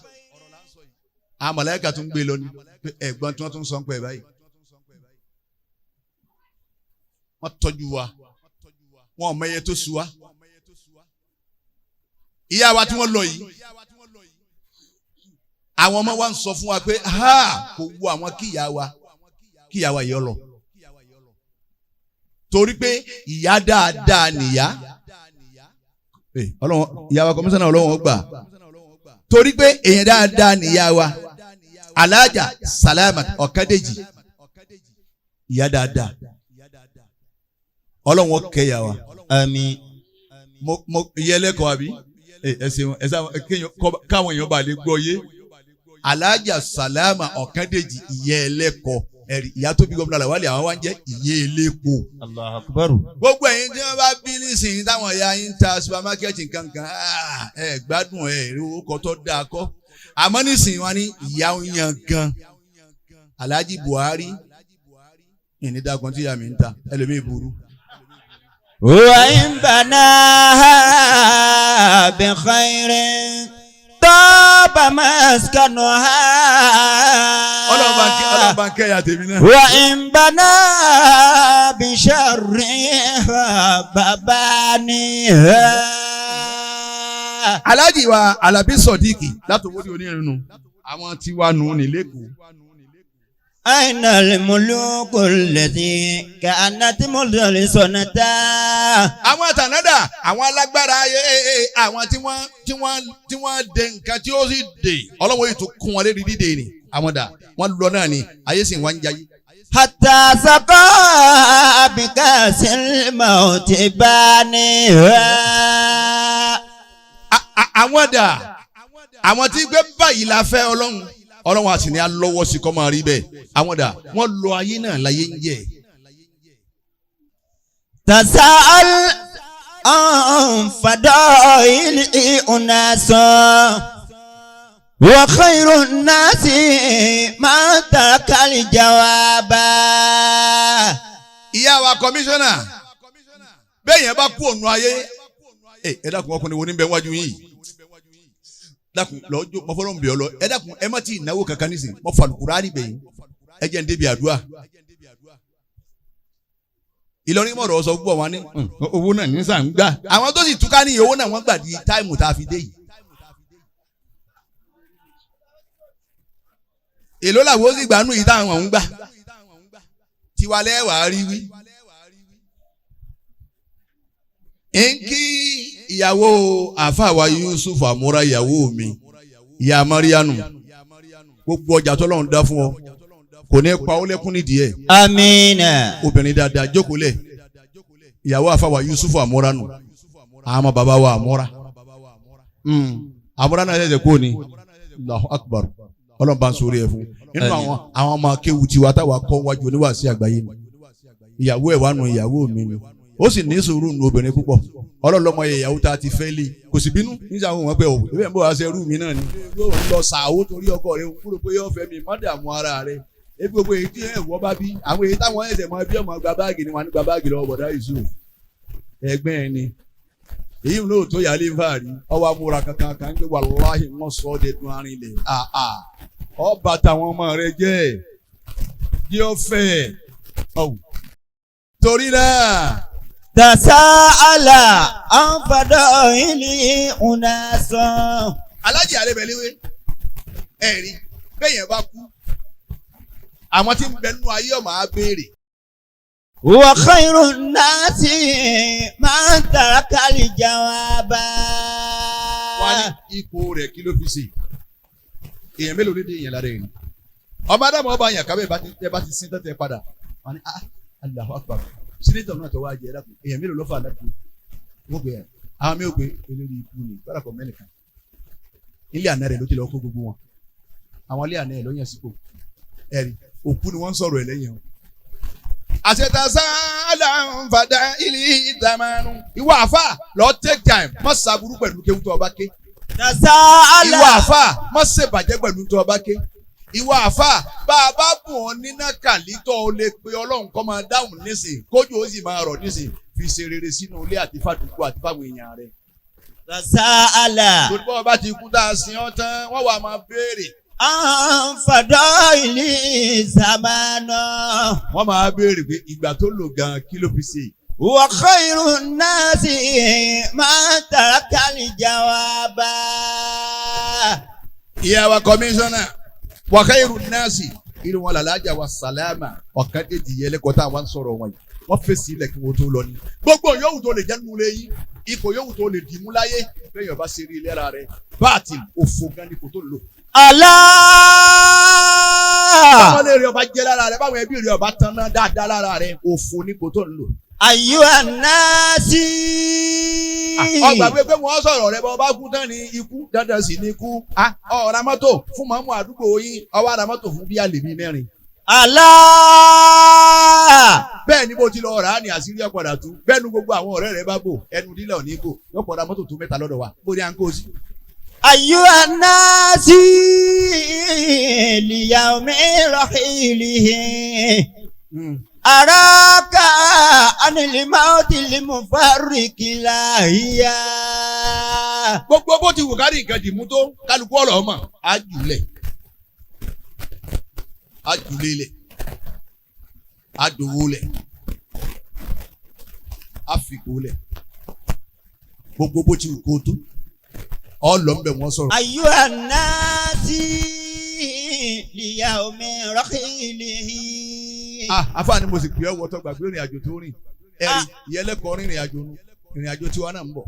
àwọn màláíkà tún gbé lọ ní ẹ̀gbọ́n tí wọ́n tún sọ ń pẹ́ báyìí wọ́n tọ́jú wa wọn ò mẹyẹ tó su wa ìyá wa tí wọ́n lọ yìí àwọn ọmọ wa ń sọ fún wa pé kò wu àwọn kíyà wa yìí lọ torí pé ìyá dáadáa nìyá ọlọ́wọ́n ìyá wa kọmísánná ọlọ́wọ́n gbà torí pé èèyàn dáadáa nìyá wa alájà Salama Ọ̀kadèjì ìyá dáadáa ọlọ́wọ́n kẹyà wa. Àmín. mo yẹlẹ́kọ̀ọ́ àbí káwọn èèyàn bá lè gbọ́ yé alájà Salama Ọ̀kadèjì ìyá ẹlẹ́kọ̀ọ́ ẹ̀rí ìyá tó bí gómìnà Lawal àwọn wá ń jẹ́ ìyé elépo. Allahu Akbar. gbogbo ẹ̀yin tí wọ́n bá bí nísìnyí táwọn ìyá yín ń ta supamákẹ́ẹ̀tì kankan gbádùn owó kan tó dáa kọ́ àmọ́ nísìnyí wọ́n ní ìyá ń yan gan Alhaji Buhari ìnídàgbọ́n tí ìyá mi ń ta ẹlòmíì burú. wa in bana bi khairin taba maskanuha. ọlọ́ba ń kẹ́yà tèmi náà. wa in bana bi sharrin hababani. Alhaji wa Alabi Sodiqi látòwó ní onírìnnú àwọn tí wàá nù ní lẹ́kọ̀ọ́. aina al-muluku allati kanat mudarrisonata. àwọn àtànádà àwọn alágbára ayé àwọn tí wọ́n dé nǹkan tí ó sì dé ọlọ́wọ́ yìí tó kún wọn lérí dídè ni àwọn dà wọ́n lọ náà ni ayé sì wá ń jayé. hatta saqa bikasil mauti bani. àwọn dà àwọn tí gbé báyìí la fẹ́ ọlọ́run àti ní alọ́wọ́ sí kọ́ máa rí bẹ́ẹ̀ àwọn dà wọ́n lọ ayé náà láyé ń jẹ́. tasa'al an fadaili unasa wa khairun nasi man takal jawaba. ìyá wa kọmíṣánná bẹ́ẹ̀ yẹn bá kú ònú ayé ẹ dákun ọkùnrin wo ní bẹ́ẹ̀ wájú yìí dákun lọ́jọ́ mo fọlọ́ ń bẹ̀ ọ́ lọ ẹ dákun ẹ má ti ìnáwó kankan nísìn mo fa Al-Qur'ani bẹ̀yìn ẹ jẹ́ ń débi àdúrà. Ìlọrin mọ̀rọ̀ sọ gbọ́ wọn ní owó náà ní sàn gbà àwọn tó sì túká ní owó náà wọ́n gbà di táìmù tá a fi dé yìí. Èló làwọn ó sì gbà nù yìí táwọn ń gbà tiwa lẹ́wàá rí wí. Nkí ìyàwó àfàwà Yusuf Amúra ìyàwó mi ìyá Marianu gbogbo ọjà tọ́lọ́run dá fún ọ kò ní pa ó lẹ́kún nídìí ẹ̀. Amina. Obìnrin dáadáa jókòó lẹ̀ ìyàwó àfàwà Yusuf Amúra nù àmọ́ bàbá wa Amúra Amúra náà ṣẹ̀ṣẹ̀ kú ni Allahu Akbar Ọlọ́run bá ń sórí ẹ̀ fún nínú àwọn ọmọ akéwu tiwa táwa kọ́ wájú oníwàásí àgbáyé ni ìyàwó ẹ̀ wà nù ìyàwó mi ni ó sì ní sùúrù nù obìnrin púpọ̀ ọlọ́lọ́mọ ìyàwó tá a ti fẹ́ lé kò sì bínú níjà àwọn ọmọ pé ọ̀ ẹ̀ ń bọ̀ wá sí ẹrú mi náà ni yóò lọ sàáwó torí ọkọ rẹ̀ kúrò pé yóò fẹ́ mi má dààmú ara rẹ̀ ebi gbogbo èyí tí ẹ̀wọ́ bá bí àwọn èyí táwọn ẹ̀sẹ̀ mọ bí ọmọ gba báàgì ni wọn ní gba báàgì lọ́wọ́ bọ̀dá Yusuf ẹgbẹ́ ẹ ni èyí ló tó yà lé fàárí ọwọ́ amúra kankan kan gbé wàláhì wọn sọ ọ́ de dun arinlẹ̀ ọ bàtà àwọn ọmọ rẹ jẹ́ yóò fẹ́ torí náà. Tasa'ala an fadaili unasan. Alájì Alébẹ̀léwé ẹ̀rí bẹ́yẹn bá kú àwọn tí ń bẹ nínú ayé ọmọ á béèrè. Wa khairun nasi man tarakal jawaba. Wọ́n ní ipò rẹ̀ kí ló fi ṣe èèyàn mélòó lédè èèyàn lára ẹ̀rí. Ọba Ádámù ọba àyàn kábẹ́ bá ti sin tẹ́tẹ́ padà wọ́n ní Allahu Akbar sínétọ̀ náà tó wá jẹ́ ẹ̀dá èèyàn mélòó ló fà láti wọ́n gbé ẹ̀ àwọn mi ò gbé eléré ikú ni gbọ́dọ̀ kọ́ mẹ́nìkan ilé àná rẹ̀ ló ti lọ kó gbogbo wọn àwọn ilé àná ẹ̀ ló yàn sípò ẹ̀rí òkú ni wọ́n ń sọ̀rọ̀ ẹ̀ lẹ́yìn o. àṣetàṣálà ń fàdá ilé ìtàmánu ìwọ àfà lọ take time má ṣàbùrú pẹ̀lú kéwù tó ọba ké. Tasa'ala. ìwọ àfà má ṣèbàjẹ́ pẹ̀lú tó ọba ké. ìwọ àfà bá a bá bùn ọ níná kàlítọ́ o lè pe ọlọ́run kọ́ máa dáhùn nísìn kójú ó sì máa rọ̀ nísìn fi ṣe rere sínú ilé àti fàdúgbò àti fáwọn èèyàn rẹ̀. Tasa'ala. torí bọ́ọ̀ bá ti kú tá a sin ọ́ tán wọ́n wà máa béèrè. An fadaili zamana. wọ́n máa béèrè pé ìgbà tó lò gan kí ló fi ṣe. Wa khairun nasi man tarakal jawaba. ìyá wa kọmíṣánná wa khairun nasi irun wọn làlájà wa sàlámà ọ̀kan déjì yẹlẹ́kọ̀ọ́ tá a wá ń sọ̀rọ̀ wọn yìí wọ́n fèsì ilẹ̀ kí wọ́n tó lọ ní. gbogbo yòówù tó lè jẹ́ nínú ilé yín ipò yòówù tó lè dìmú láyé lẹ́yìn ọba ṣe rí ilé ara rẹ̀ báàtì òfò gan ni kò tó lò. Allah. báwọn lè rí ọba jẹ́ lára rẹ̀ báwọn ẹbí rí ọba tán náà dáadáa lára rẹ̀ òfò ni kò tó lò. Ayyuhan nasi. ọgbà pé wọ́n sọ̀rọ̀ rẹ̀ bá ọba kú tán ní ikú dandan sì ní ikú. ọ̀rá mọ́tò fún mọ́mú àdúgbò yín ọwọ́ ara mọ́tò fún bíi àlèmí mẹ́rin. Allah. bẹ́ẹ̀ ni bó ti lọ rà á ní àṣírí ọ̀padà tú bẹ́ẹ̀ ni gbogbo àwọn ọ̀rẹ́ rẹ̀ bá bò ẹnu dílẹ̀ ò ní bò yóò pọ̀ ra mọ́tò tó mẹ́ta lọ́dọ̀ wa bó ní à ń kó sí. Ayyuhan nasi liyawmi rahilihi. Araka anil mauti limufarriki lahiya. gbogbo bó ti wù kárí nǹkan dìmú tó kálukú ọ̀rọ̀ ọmọ àjùlẹ̀ àjùlélẹ̀ àdòwólẹ̀ àfikólẹ̀ gbogbo bó ti wù kó tó ọlọ́mbẹ̀ wọn sọ̀rọ̀. Ayyuhan nasi liyawmi rahilihi. àfààní mo sì pè ọ́ wọ́tọ́ gbàgbé ìrìn àjò tó rìn ẹ̀rí ìyẹlẹ́kọ̀ọ́ rìnrìn àjò nu ìrìn àjò tiwa náà ń bọ̀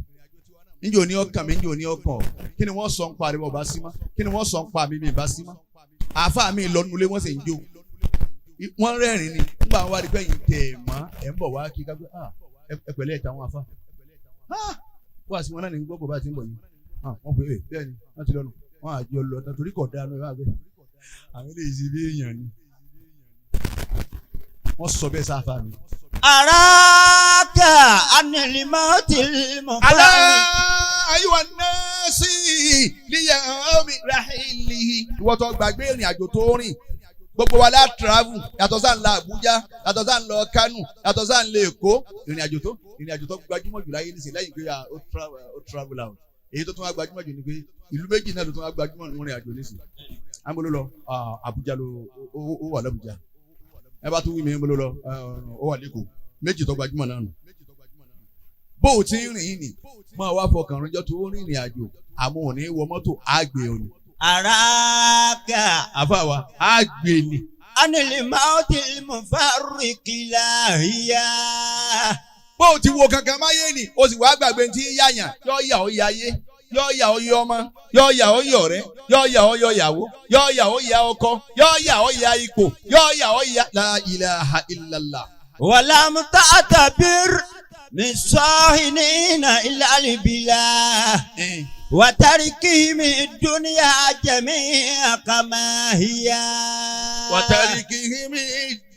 níjẹ́ òní ọkàn mi níjẹ́ òní ọkàn ọ̀ kí ni wọ́n sọ ń pa àríwá ọba sí mọ́ kí ni wọ́n sọ ń pa mi ìbá sí mọ́ àáfàá mi lọ́nu ilé wọ́n sì ń jó wọ́n rẹ́rìn ni nígbà wọn wá rí pẹ́yìn tẹ̀ ẹ̀ mọ́ ẹ̀ ń bọ̀ wá kí kágbé ẹ pẹ̀lẹ́ ẹ̀ta wọn afá wọ́n àti wọn náà ní gbọ́ bá ti ń bọ̀ yìí wọ́n pè é bẹ́ẹ̀ ni wọ́n ti lọ́nu wọ́n àjọ lọ torí kọ̀ dáa náà àwọn eléyìí sì bí èèyàn ni wọ́n sọ bẹ́ẹ̀ sáfà mi. Araka anil mauti limufarriki. Ayyuhan nasi liyawmi rahilihi. ìwọ tó gbàgbé ìrìn àjò tó rìn gbogbo wa la travel yàtọ̀ sáà ń lọ Àbújá yàtọ̀ sáà ń lọ Kánò yàtọ̀ sáà ń lọ Èkó ìrìn àjò tó gbajúmọ̀ jù láyé nísìnyí lẹ́yìn pé ó travel out èyí tó tún wá gbajúmọ̀ jù ni pé ìlú méjì náà ló tún wá gbajúmọ̀ ní orin àjò nísìnyí àmọ́ lọ Àbújá ló ó wà l'Àbújá ẹ bá tún wí mi lọ ó wà l'Èkó méjì tó gbajúmọ̀ náà nù bó o ti ń rìn yìí ni máa wá fọkàn ránjọ́ tó ń rìnrìn àjò àmọ́ òní wọ mọ́tò àgbè òní. Araka. àfàwà àgbè ni. Anil mautil mufarriqilahiya. bó o ti wo kankan máyé ni o sì wá gbàgbé tí ń yáyàn yóò yà ó yáyé yóò yà ó yọ ọmọ yóò yà ó yọ rẹ yóò yà ó yọ yàwó yóò yà ó yà ọkọ yóò yà ó yà ipò yóò yà ó yà la ilaha illallah. Walam ta'tabir min sahinina ila albila. Wa tarikihim dunya jami'a kama hiya. Wa tarikihim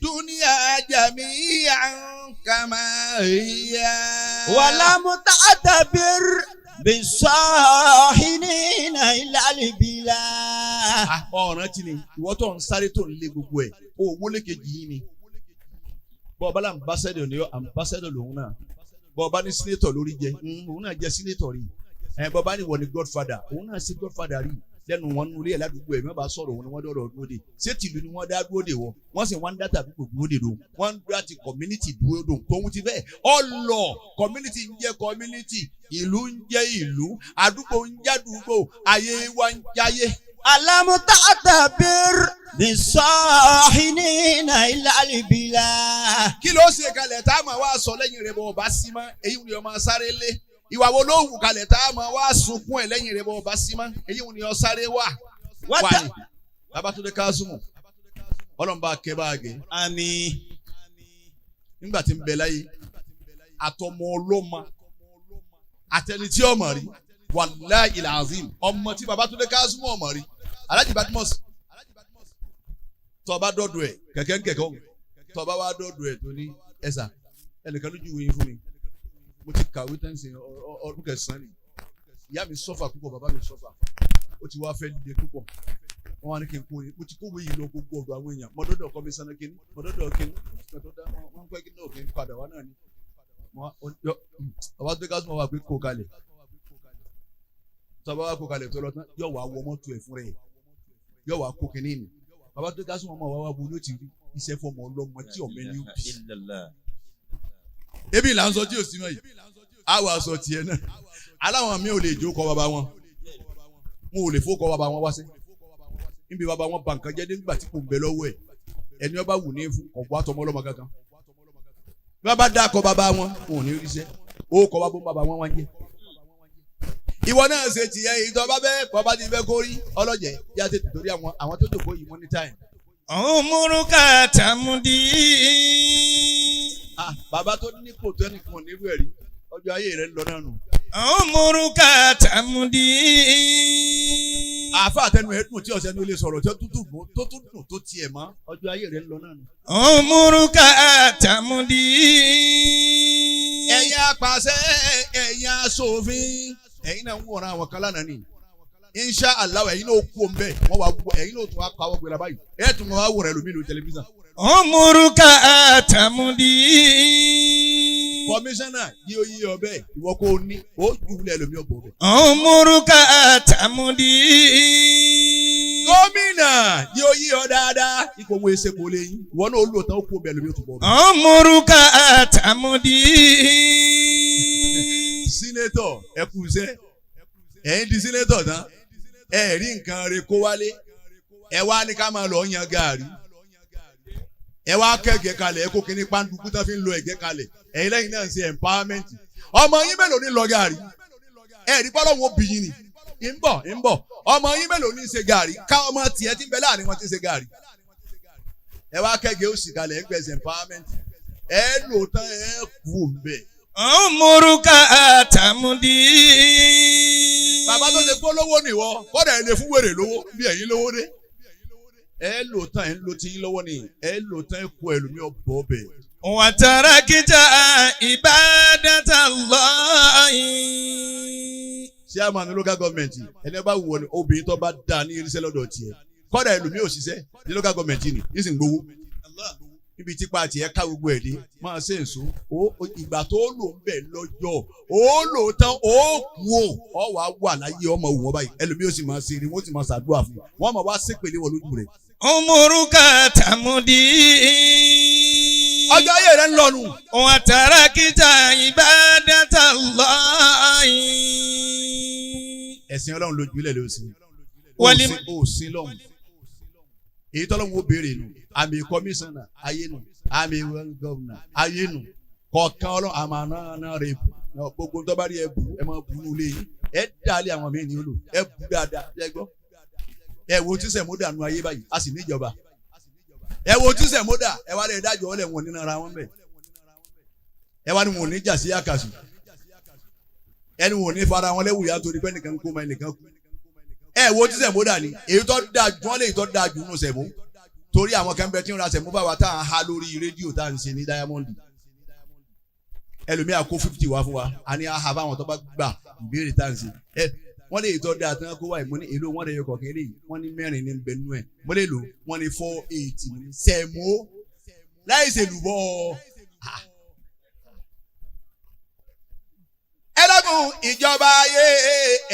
dunya jami'an kama hiya. Walam ta'tabir bisahinina ila albila. ọ̀ràn tí ni ìwọ tó ń sáré tó ń lé gbogbo ẹ̀ o wọlé kejì yìí ni bọ́ọ̀ bá la ambassador ni ambassador lòun náà bọ́ọ̀ bá ní senator lórí jẹ òun náà jẹ senator rí bọ́ọ̀ bá ní wọ́n ní godfather òun náà ṣe godfather rí lẹ́nu wọn nínú ilé ẹ̀ ládùúgbò ẹ̀ mẹ́bàá sọ̀rọ̀ òun ni wọ́n dọ̀rọ̀ dúró de ṣé tìlú ni wọ́n dá dúró de wọ́ wọ́n sì wọ́n ń dá tàbí kò dúró de dùn wọ́n ń dá ti community dúró dùn tóun ti bẹ́ẹ̀ ọlọ community ń jẹ́ community ìlú ń jẹ́ ìlú àdúgbò ń jẹ́ àdúgbò ayé wa ń jáyé. Alam ta'tabir bisahinina ila albila. kí ló ṣe kalẹ̀ tá a máa wá sọ lẹ́yìn rẹ̀ bọ̀ ọba sí mọ́ èyí ni ọmọ sáré lé ìwà wo ló wù kalẹ̀ tá a máa wá sunkún ẹ̀ lẹ́yìn rẹ̀ bọ̀ ọba sí mọ́ èyí ni ọ sáré wà wà ní Babátúndé Kásùmù ọlọ́mùbá kẹ́bàgẹ́. Àmín. nígbà tí ń bẹ láyé àtọmọ ọlọ́mọ àtẹni tí ọmọ rí wàláhì ìlàzìm ọmọ tí Babátúndé Kásùmù ọmọ rí Alhaji Badmus tọba dọdọ ẹ kẹkẹ tọba wa dọdọ ẹ tó ní ẹsà ẹnìkan lójú wo yín fún mi mo ti kàwé tẹ́ǹsì ọdún kẹsàn-án ni ìyá mi sọ́fà púpọ̀ bàbá mi sọ́fà ó ti wá fẹ́ líle púpọ̀ wọ́n wá ní kí n kó yín mo ti kówé yìí lọ gbogbo ọ̀dọ̀ àwọn èèyàn mọ́dọ́dọ̀ kọmíṣánná kínní mọ́dọ́dọ̀ kínní wọ́n pẹ́ kí náà kí n padà wá náà ni Babátúndé Kásùmù wà pé kó kalẹ̀ tọba wa kó kalẹ̀ tó lọ tán yóò wá wọ mọ́tò ẹ̀ fún rẹ̀ yóò wá kó kínní ni Babátúndé Kásùmù ọmọ wa bu ló ti rí iṣẹ́ fọmọ ọlọ́mọ tí ọmọ ẹni ó bì. ebi là ń sọ tí o sì mọ yìí àwọn aṣọ tiẹ̀ náà aláwọn mi ò lè jó kọ bàbá wọn ò lè fó kọ bàbá wọn wá sí níbi bàbá wọn bà nǹkan jẹ́ nígbà tí kò ń bẹ lọ́wọ́ ẹ̀ ẹni ọba wù ní fún ọ̀pọ̀ àtọmọ ọlọ́mọ kankan bí wọ́n bá dá kọ bàbá wọn ò ní ríṣẹ́ ó kọ bàbá wọn wá ń jẹ́ ìwọ náà ṣe tìyẹ ìjọba bẹ́ẹ̀ bàbá ti fẹ́ kó rí ọlọ́jẹ̀ yá tètè torí àwọn tó jòkó yìí wọ́n ní táyì. Umuruka tamudi. bàbá tó ní kò tó ẹnìkan nírú ẹ̀rí ọjọ́ ayé rẹ̀ ń lọ náà nù. Umuruka tamudi. àáfà àtẹnu ẹ̀dùn tí ọ̀sẹ̀ ní o lè sọ̀rọ̀ tó tún dùn tó tiẹ̀ mọ́ ọjọ́ ayé rẹ̀ ń lọ náà nù. Umuruka tamudi. ẹ̀yin apàṣẹ ẹ̀yin aṣòfin ẹ̀yin náà ń wọ̀n àwọn kan lánàá ni insha Allah ẹ̀yin náà kú ọ̀nbẹ wọ́n wá gbọ́ ẹ̀yin náà tún wá pawọ́ gbéra báyìí ẹ̀ tún wá wọ̀rọ̀ ẹlòmíì lórí tẹlifíṣàn. Umuruka tamudi. kọmíṣánná yí o yí ọbẹ̀ ìwọ kò ní ó jùlẹ̀ ẹlòmíì ọ̀bọ̀ ọbẹ̀. Umuruka tamudi. gómìnà yí o yí ọ dáadáa ikọ̀ wo ẹsẹ̀ kò lè yín ìwọ náà ó lò tán ó kú ọbẹ̀ ẹlòmíì ọ̀tún bọ̀ ọbẹ̀. Umuruka tamudi. sínétọ̀ ẹ kú iṣẹ́ ẹ̀yin di sínétọ̀ tán ẹ rí nǹkan rẹ̀ kó wálé ẹ wá ní ká máa lọ yan gààrí ẹ wá kẹ́gẹ́ kalẹ̀ ẹ kó kíní pàǹdùkú tán fi ń lo ẹ̀gẹ́ kalẹ̀ ẹ̀yin lẹ́yìn náà ń ṣe empowerment ọmọ yín mélòó ní lọ gààrí ẹ rí pọ́lọ́ wọn bì yín ni ń bọ̀ ọmọ yín mélòó ní ṣe gààrí ká ọmọ tiẹ̀ tí ń bẹ láàrin wọn ti ṣe gààrí ẹ wá kẹ́gẹ́ ó sì kalẹ̀ ẹ gbẹ̀sẹ̀ empowerment ẹ lò tán ẹ kú òǹbẹ̀. Umuruka tamudi. bàbá tó ṣe polówó nìwọ kọ́dà ẹ lè fún wèrè lówó bí ẹ̀yin lówó dé ẹ lò tán ẹ ń lo tiyín lọ́wọ́ ni ẹ lò tán ẹ kó ẹlòmíì ọ̀bọ̀ ọbẹ̀. Watarakita ibadatallahi. chairman local government ẹni bá wù ọ ni obìnrin tó bá dá ní irinṣẹ́ lọ́dọ̀ tiẹ̀ kọ́dà ẹlòmíì òṣìṣẹ́ ní local government ni ní sì ń gbowó níbi tí pàtì ẹ̀ ká gbogbo ẹ̀ dé máa ṣe èso ìgbà tó lò ń bẹ̀ lọ́jọ́ ó lò tán ó kú ọ wàá wà láyé ọmọ òun ọba yìí ẹlòmíì ó sì máa ṣe eré wọ́n sì máa ṣàdúrà fún wọn máa wá ṣépèlé wọn lójú rẹ̀. umuruka tamudi. ọjọ́ ayé rẹ̀ ń lọ nù. wa tarakita ibadatallahi. ẹ̀sìn ọlọ́run lójú ilẹ̀ ló sì. wàlí ó sí lọ́hùn. èyí tọ́lọ́run ó béèrè nù àmì kọmíṣánná ayé nù àmì gọ́vùnà ayé nù kọ̀ọ̀kan ọlọ́run àmà náà rẹ̀ gbogbo tó bá rí ẹ bù ẹ máa bù ú lé yìí ẹ dálé àwọn míì ní olù ẹ bù dáadáa ẹ gbọ́ ẹ wo tí sẹ̀módà nu ayé báyìí a sì níjọba ẹ wo tí sẹ̀módà ẹ wá lè dájọ́ ọlẹ̀ wọn nínú ara wọn bẹ̀ ẹ wá ní wọn ò ní jà sí àkàsù ẹni wọn ò ní fara wọn lẹ́wù yá torí pé nìkan kó ma ẹnìkan kú ẹ wo tí sẹ̀módà ni èyí tó dáa jù wọn lè tó dáa jù nù sẹ̀mó torí àwọn kan bẹ tí ń ra sẹ̀mó bá wa tá à ń ha lórí rédíò tá à ń ṣe ní Diamond ẹlòmíà kó 50 wá fún wa a ní aha báwọn tó bá gbà ìbéèrè tá à ń ṣe ẹ wọ́n lè tọ́ da tán kó wáyé mo ní èlò wọ́n lè yọ kọ̀ọ̀kan eléyìí wọ́n ní 4 ní bẹ̀nu ẹ̀ mo lè lò wọ́n ní 480 sẹ̀mó láì ṣèlúbọ̀ ẹlẹ́gùn ìjọba ayé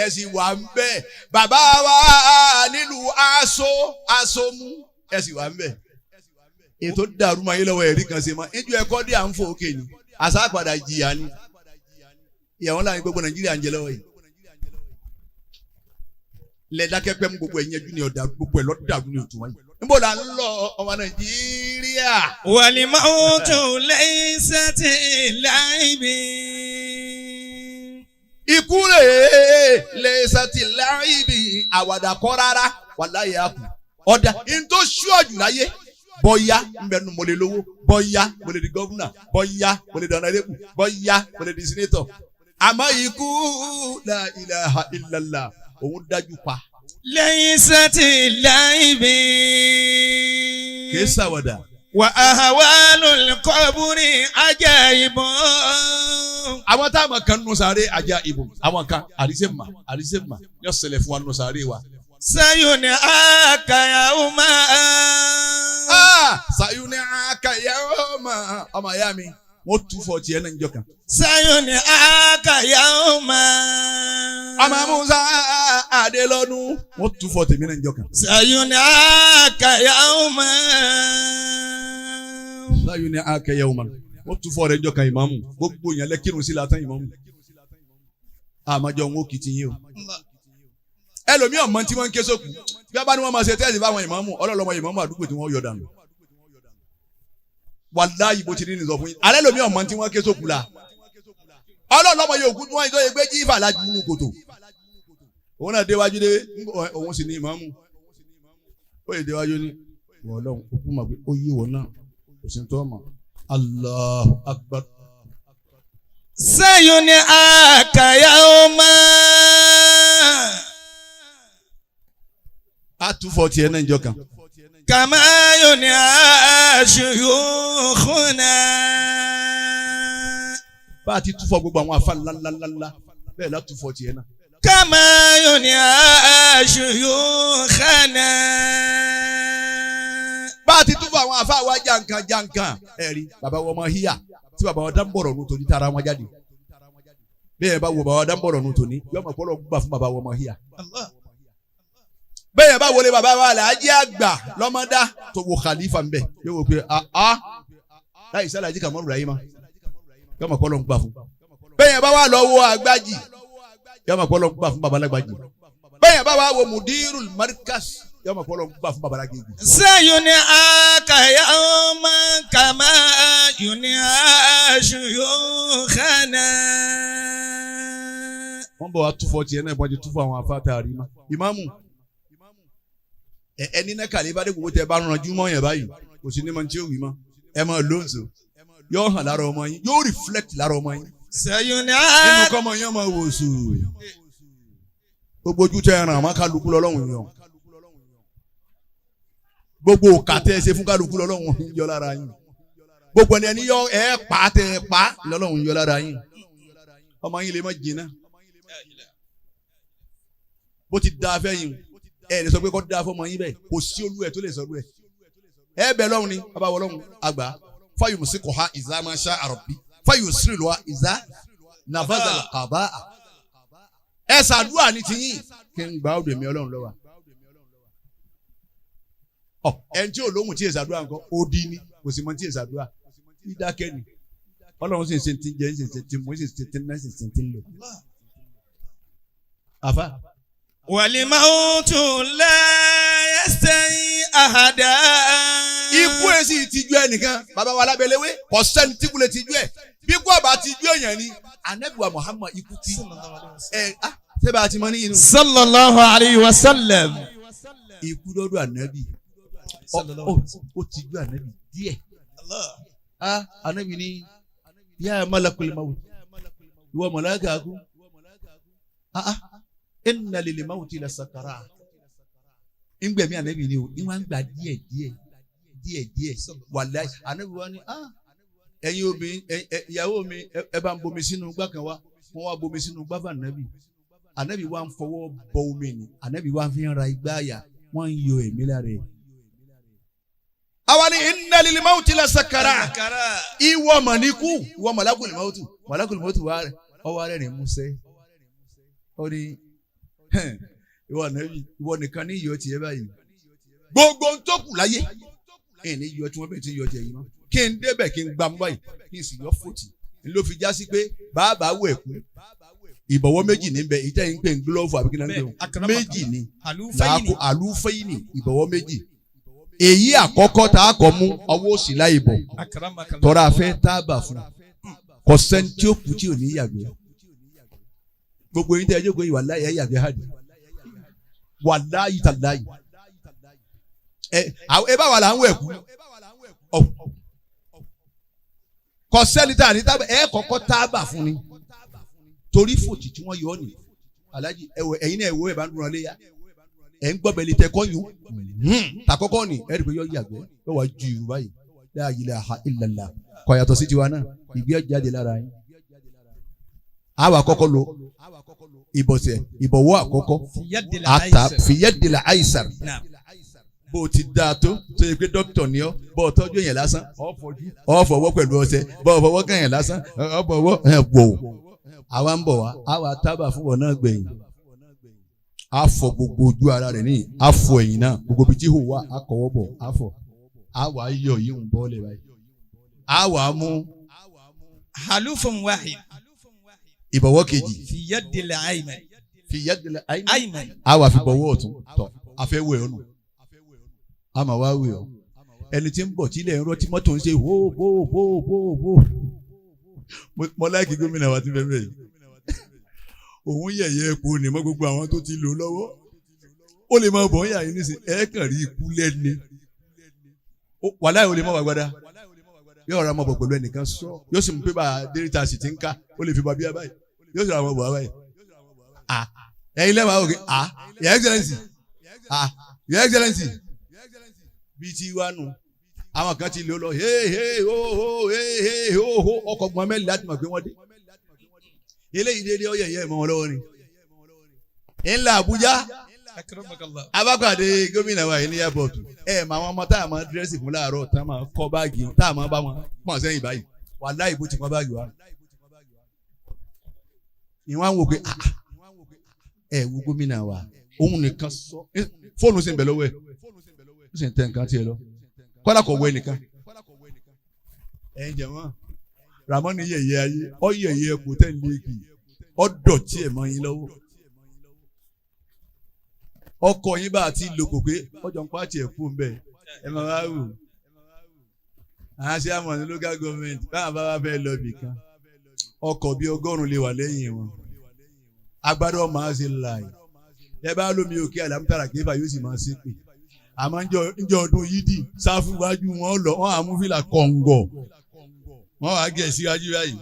ẹ̀sìn wà ń bẹ̀ bàbá wa nílùú aṣọ́mú ẹ̀sìn wà ń bẹ̀ ètò dàrú máa yé lọ́wọ́ ẹ̀rí kan ṣe mọ́ ìjọ ẹ̀kọ́ dé à ń fò òkè ni àṣà padà jìyà ni ìyàwó láàrin gbogbo Nàìjíríà ń jẹ lọ́wọ́ yìí lẹ́dákẹ́pẹ́ mú gbogbo ẹ̀yìn ẹjú ni ọ̀dà gbogbo ẹ̀ lọ́dàrú ni òtún wáyé níbo la ń lọ ọmọ Nàìjíríà. wal mautu laysati láìbí. ikú rèé laysati láìbí àwàdà kọ́ rárá wàláyé àkù ọ̀dà in tó ṣúọ̀jù láyé bọ́yá mbẹ́nu mo lè lówó bọ́yá mo lè di gọ́vùnà bọ́yá mo lè di ọ̀nàdẹ́kù bọ́yá mo lè di sínétọ̀ àmọ́ ikú la ilaha illallah òun dájú pa. laysati láìbí. kìí ṣàwàdà. wa ahwalul qabri ajaibun. àwọn táwọn kan nù sáré ajaibun àwọn kan àrísèmà yóò ṣẹlẹ̀ fún wa nù sáré wa. sayuni akayawma. sayuni akayawma ọmọ ìyá mi wọ́n tún fọ tiẹ̀ náà níjọ́ kan. sayuni akayawma. ọmọ Musa Adélọ́nù wọ́n tún fọ tèmi náà níjọ́ kan. sayuni akayawma. sayuni akayawma wọ́n tún fọ rẹ̀ níjọ́ kan ìmáàmù gbogbo yẹn lẹ́kìrún sí látàn ìmáàmù. àmọ́jọ wọn ò kì í ti yín o. ẹlòmíràn mọ tí wọ́n ń ké sókù bí wọ́n bá ní wọ́n máa ṣe tẹ́sí fáwọn ìmáàmù ọlọ́lọ́mọ ìmáàmù àdúgbò tí wọ́n yọ dànù. wàláyé bó ti ní nìsọ fún yín alẹ́ lomi ọmọ tí wọ́n ké sókù la ọlọ́ọ̀lọ́mọ yóò kú tí wọ́n yìí gbé jífà lájú nínú kòtò òun náà déwájú dé òun sì ní ìmáàmù ó yẹ déwájú ní wọ́ọ̀lọ́hún òkú mà pé ó yí wọn náà kò sí tó mọ̀ Allahu Akbar. sayuni akayawma. a tún fọ tiẹ̀ náà níjọ́ kan. kama yuni ashuyukhuna. bá a ti tún fọ gbogbo àwọn afa ńláńláńlá bẹ́ẹ̀ la tún fọ tiẹ̀ náà. kama yuni ashuyukhana. bá a ti tún fọ àwọn afa wa jankan ẹ̀rí bàbá wọn máa híyà tí bàbá wọn dáńbọ̀rọ̀ nù tòní tara wọn jáde bẹ́ẹ̀ bá wo bàbá wọn dáńbọ̀rọ̀ nù tòní yọmọ pọ́lọ́ gbà fún bàbá wọn máa híyà. bẹ́ẹ̀ bá wọlé bàbá wa Alhaji àgbà lọ́mọdá tó wo khalifa nbẹ yóò wò pé láì sálà jí Kamaru Rahima yọmọ pọ́lọ́ gbà fún. bẹ́ẹ̀ bá wà lọ wo Àgbàjì yọmọ pọ́lọ́ gbà fún babalágbàjì. bẹ́ẹ̀ bá wà wo Mudirul Markas yọmọ pọ́lọ́ gbà fún babalágbàjì. sayuni akayawma kama yuni ashuyukhana. wọ́n bọ̀ wá túfọ̀ tiẹ̀ náà ìbọn ti túfọ̀ àwọn afáàtà àrímá. ìmáàmù ẹni náà kàlẹ́ bá dé gbogbo tẹ bá ranjú mọ́ yẹn báyìí kò sí ní mọ̀ tí ó wì mọ́ ẹ máa lóǹsò yóò hàn lára ọmọ yín yóò reflect lára ọmọ yín. sayuni nínú kọ́mọ yẹn máa wò sùn gbogbo ojú tẹ ẹran àmọ́ kálukú lọ́lọ́run yàn gbogbo òkà tẹ ẹ ṣe fún kálukú lọ́lọ́run yọ lára yín gbogbo ẹni yọ ẹ pa tẹ ẹ pa lọ́lọ́run yọ lára yín ọmọ yín lè má jìnnà bó ti da fẹ́ yín ẹ lè sọ pé kó da fọmọ yín bẹ́ẹ̀ kò sí olú ẹ tó lè sọ olú ẹ ẹ bẹ lọ́hùn ni bàbá wọ lọ́hùn àgbà fáyọ̀ mùsíkò ha ìzá máa ṣá àròbí fáyọ̀ sírí lọ́wọ́ ìzá nàfàdà kàbá ẹ ṣàdúrà ní tiyín kí n gbà ọdọ mi Ọlọ́run lọ́wọ́ ọ ẹn tí olóhùn tí èsàdúrà nǹkan odi ni kò sì mọ tí èsàdúrà dídákẹ́ ni Ọlọ́run sì ń ṣe ti jẹ ń ṣe ti mú ń ṣe ti náà sì ń ti lò. àfa. Wal-mawtu la yastahi ahada. Ikú èsì ìtìjú ẹnìkan bàbá wa lábẹ́lẹ́wé kò sẹ́ni tí kò lè tìjú ẹ̀ bí kò bá tìjú èèyàn ni Ànábì wa Muhammad ikú tí ṣé bá a ti mọ ní inú. Sallallahu alayhi wa sallam. Ikú lọ́dọ̀ Ànábì ó tìjú Ànábì díẹ̀. Ànábì ní yá malakul mawt ìwọ màláíkà kú inna lil mawti la sakarat ngbẹ̀mí Ànábì ni o ìwọ̀n gbà díẹ̀ wàláhì Ànábì wa ni ẹ̀yin obìnrin ìyàwó mi ẹ bá ń bomi sínú gbá kan wá wọ́n wá bomi sínú gbá fún Ànábì wa ń fọwọ́ bọ omi ni Ànábì wa fi ń ra igbá àyà wọ́n ń yọ ẹ̀mí lára ẹ̀. àwa ni inna lil mawti la sakarat ìwọ mọ̀nìkú ìwọ malakul mawtu wà rẹ̀ ọwọ́ rẹ̀ ní musẹ́ ó ní ìwọ Ànábì ìwọ nìkan ní iyọ̀ tiẹ̀ báyìí gbogbo ń tó kù láyé ẹ̀ ní iyọ̀ tí wọ́n bẹ̀ tí iyọ̀ tiẹ̀ yìí mọ́ kí n débẹ̀ kí n gbà mú báyìí kí n sì yọ fòtì n ló fi já sí pé bàbá wẹ̀ kú ìbọ̀wọ́ méjì níbẹ̀ ìtẹ́ yín pé ń gílọ́ọ̀fù àbí kí n náà ń gbé méjì ni làákò àlùfẹ́yìnì ìbọ̀wọ́ méjì èyí àkọ́kọ́ tá a kọ́ mú ọwọ́ òsì láì bọ̀ tọ́ra afẹ́ tábà fún kò sẹ́ni tí ó kù tí ò ní yàgbẹ́ gbogbo yín tẹ́ ẹ jókòó yìí wàláhì ẹ yàgbẹ́ hàdì wàláhì tàláhì ẹ bá wà là ń wẹ̀ kú kò sẹ́ni tá a ní tábà ẹ kọ́kọ́ tábà fún ni torí fòtì tí wọ́n yọ ọ́ nì alájí ẹ̀yin náà ẹ̀wọ́ ẹ̀ bá ń dúró léyà ẹ̀ ń gbọ́ bẹ̀lẹ̀ tẹ kọ́ yún tàkọ́kọ́ ni ẹ̀ rí pé yọ yàgbẹ́ yọ wá ju ìrù báyìí la ilaha illallah kò yàtọ̀ sí tiwa náà ìgbé jáde lára yín. àwa àkọ́kọ́ lo ìbọ̀sẹ̀ ìbọ̀wọ́ àkọ́kọ́ àtà fìyẹ́dìlà àìsàn bó o ti dáa tó yẹ pé dókítà ni ọ́ bó o tọ́jú èèyàn lásán ọ̀ fọwọ́ pẹ̀lú ọṣẹ bó o fọwọ́ kàn yẹn lásán ọ̀ fọwọ́ wò àwa ń bọ̀ wá àwa tábà fún wọn náà gbẹ̀yìn a fọ gbogbo ojú ara rẹ̀ níyì a fọ ẹ̀yìn náà gbogbo ibi tí hò wá a kọ̀wọ́ bọ̀ a fọ àwa yọ yìí ń bọ́ lẹ̀ báyìí àwa mú halufun wahid ìbọ̀wọ́ kejì fi yadil ayman àwa fi bọ̀wọ́ ọ̀tún tọ̀ afẹ́ wẹ̀ ọ́nù àmà wá wẹ̀ ọ́ ẹni tí ń bọ̀ tí ilẹ̀ ń rọ́ tí mọ́tò ń ṣe hó mo láìkí gómìnà wa ti fẹ́ bẹ́ẹ̀ òun yẹ̀yẹ́ epo ní mọ́ gbogbo àwọn tó ti lò lọ́wọ́ ó lè máa bọ̀ yà yín nísìn ẹ kàn rí ikú lẹ́ni wàláhì ó lè má wà gbádá yóò rà mọ́ bọ̀ pẹ̀lú ẹnìkan sọ yóò sì mú pépà dérítà sì ti ń ká ó lè fi bọ̀ bíyà báyìí yóò sì rà mọ́ bọ̀ wá báyìí ẹ̀yin lẹ́wọ̀n àwọn òkè your excellency bíi ti wá nù àwọn kan ti lò lọ ọkọ̀ gbọ́n mẹ́rin láti mọ̀ pé wọ́n dé eléyìí dédé ọyẹ yẹ mọ́ wọn lọ́wọ́ ni ńlá Àbújá abápàdé gómìnà wa yìí ní airport mà àwọn ọmọ tá a máa dírẹ́sì fún láàárọ̀ tá a máa kọ́ báàgì tá a máa bá wọn pọ̀ sẹ́yìn báyìí wàláhì bó ti kọ́ báàgì wa ìwọ̀n wò pé wo gómìnà wa òun nìkan sọ fóònù sì ń bẹ lọ́wọ́ ẹ̀ ó sì ń tẹ nǹkan tiẹ̀ lọ kọ́lá kọ̀ wọ ẹnìkan ẹ̀yin jẹ̀mọ́ Ramoni yẹ̀yẹ́ ayé ọ yẹ̀yẹ́ kò tẹ́ léèkì ọ dọ̀tí ẹ̀ mọ́ yín lọ́wọ́ ọkọ̀ yín bá ti lò kò pé ọjọ́ ń pàtì ẹ̀ fún bẹ́ẹ̀ ẹ máa wá wò àwọn ṣe àmọ̀ ní local government báwọn bá wá fẹ́ lọ ibì kan ọkọ̀ bíi 100 lè wà lẹ́yìn wọn agbádọ́ máa ṣe láì ẹ bá lómi òkè àlámútàrà kéfà yóò sì máa ṣe pé àmọ́ njọ ọdún yídì sáfù wájú wọn lọ wọn àmúfìlà kọ̀ǹgọ̀ wọn wá gẹ̀ síwájú báyìí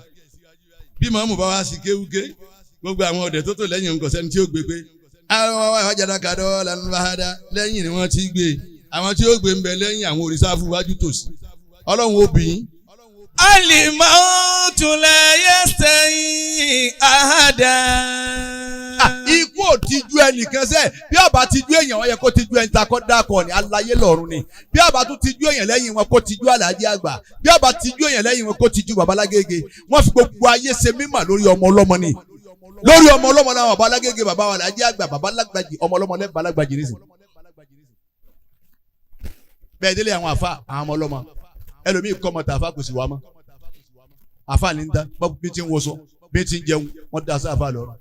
bí màmú bá wá sí kéwúké gbogbo àwọn ọ̀dẹ̀ tó lẹ́yìn nǹkan sẹ́ni tí ó gbé pé àwọn àjàdá kadọ́ lánàá lẹ́yìn ni wọ́n ti gbé àwọn tí ó gbé ń bẹ lẹ́yìn àwọn òrìṣà fún wájú tòsí ọlọ́run obìnrin. Al-mawtu la yastahi ahada. Ikú ò tijú ẹnìkan sẹ́ bí ọba tijú èèyàn wọ́n yẹ kó tijú ẹni takọ́ dákọ̀ ní aláyé lọ́run ni bí ọba tún tijú èèyàn lẹ́yìn wọn kó tijú Àlàájì àgbà bí ọba tijú èèyàn lẹ́yìn wọn kó tijú Babalágége wọ́n fi gbogbo ayé ṣe mímọ̀ lórí ọmọ ọlọ́mọ ni lórí ọmọ ọlọ́mọ náà Babalágége bàbá wa Àlàájì àgbà Babalágbàjì ọmọ ọlọ́mọ lẹ́ Balágbàjì nísìn bẹ́ẹ̀ délé àwọn àfa àwọn ọmọ ọlọ́mọ ẹlòmíì kọ́ ọmọ tàfà kò sì wá mọ́ àfa ní ń dá bí ti ń wọṣọ bí ti ń jẹun wọ́n dá sí àfa lọ́rùn.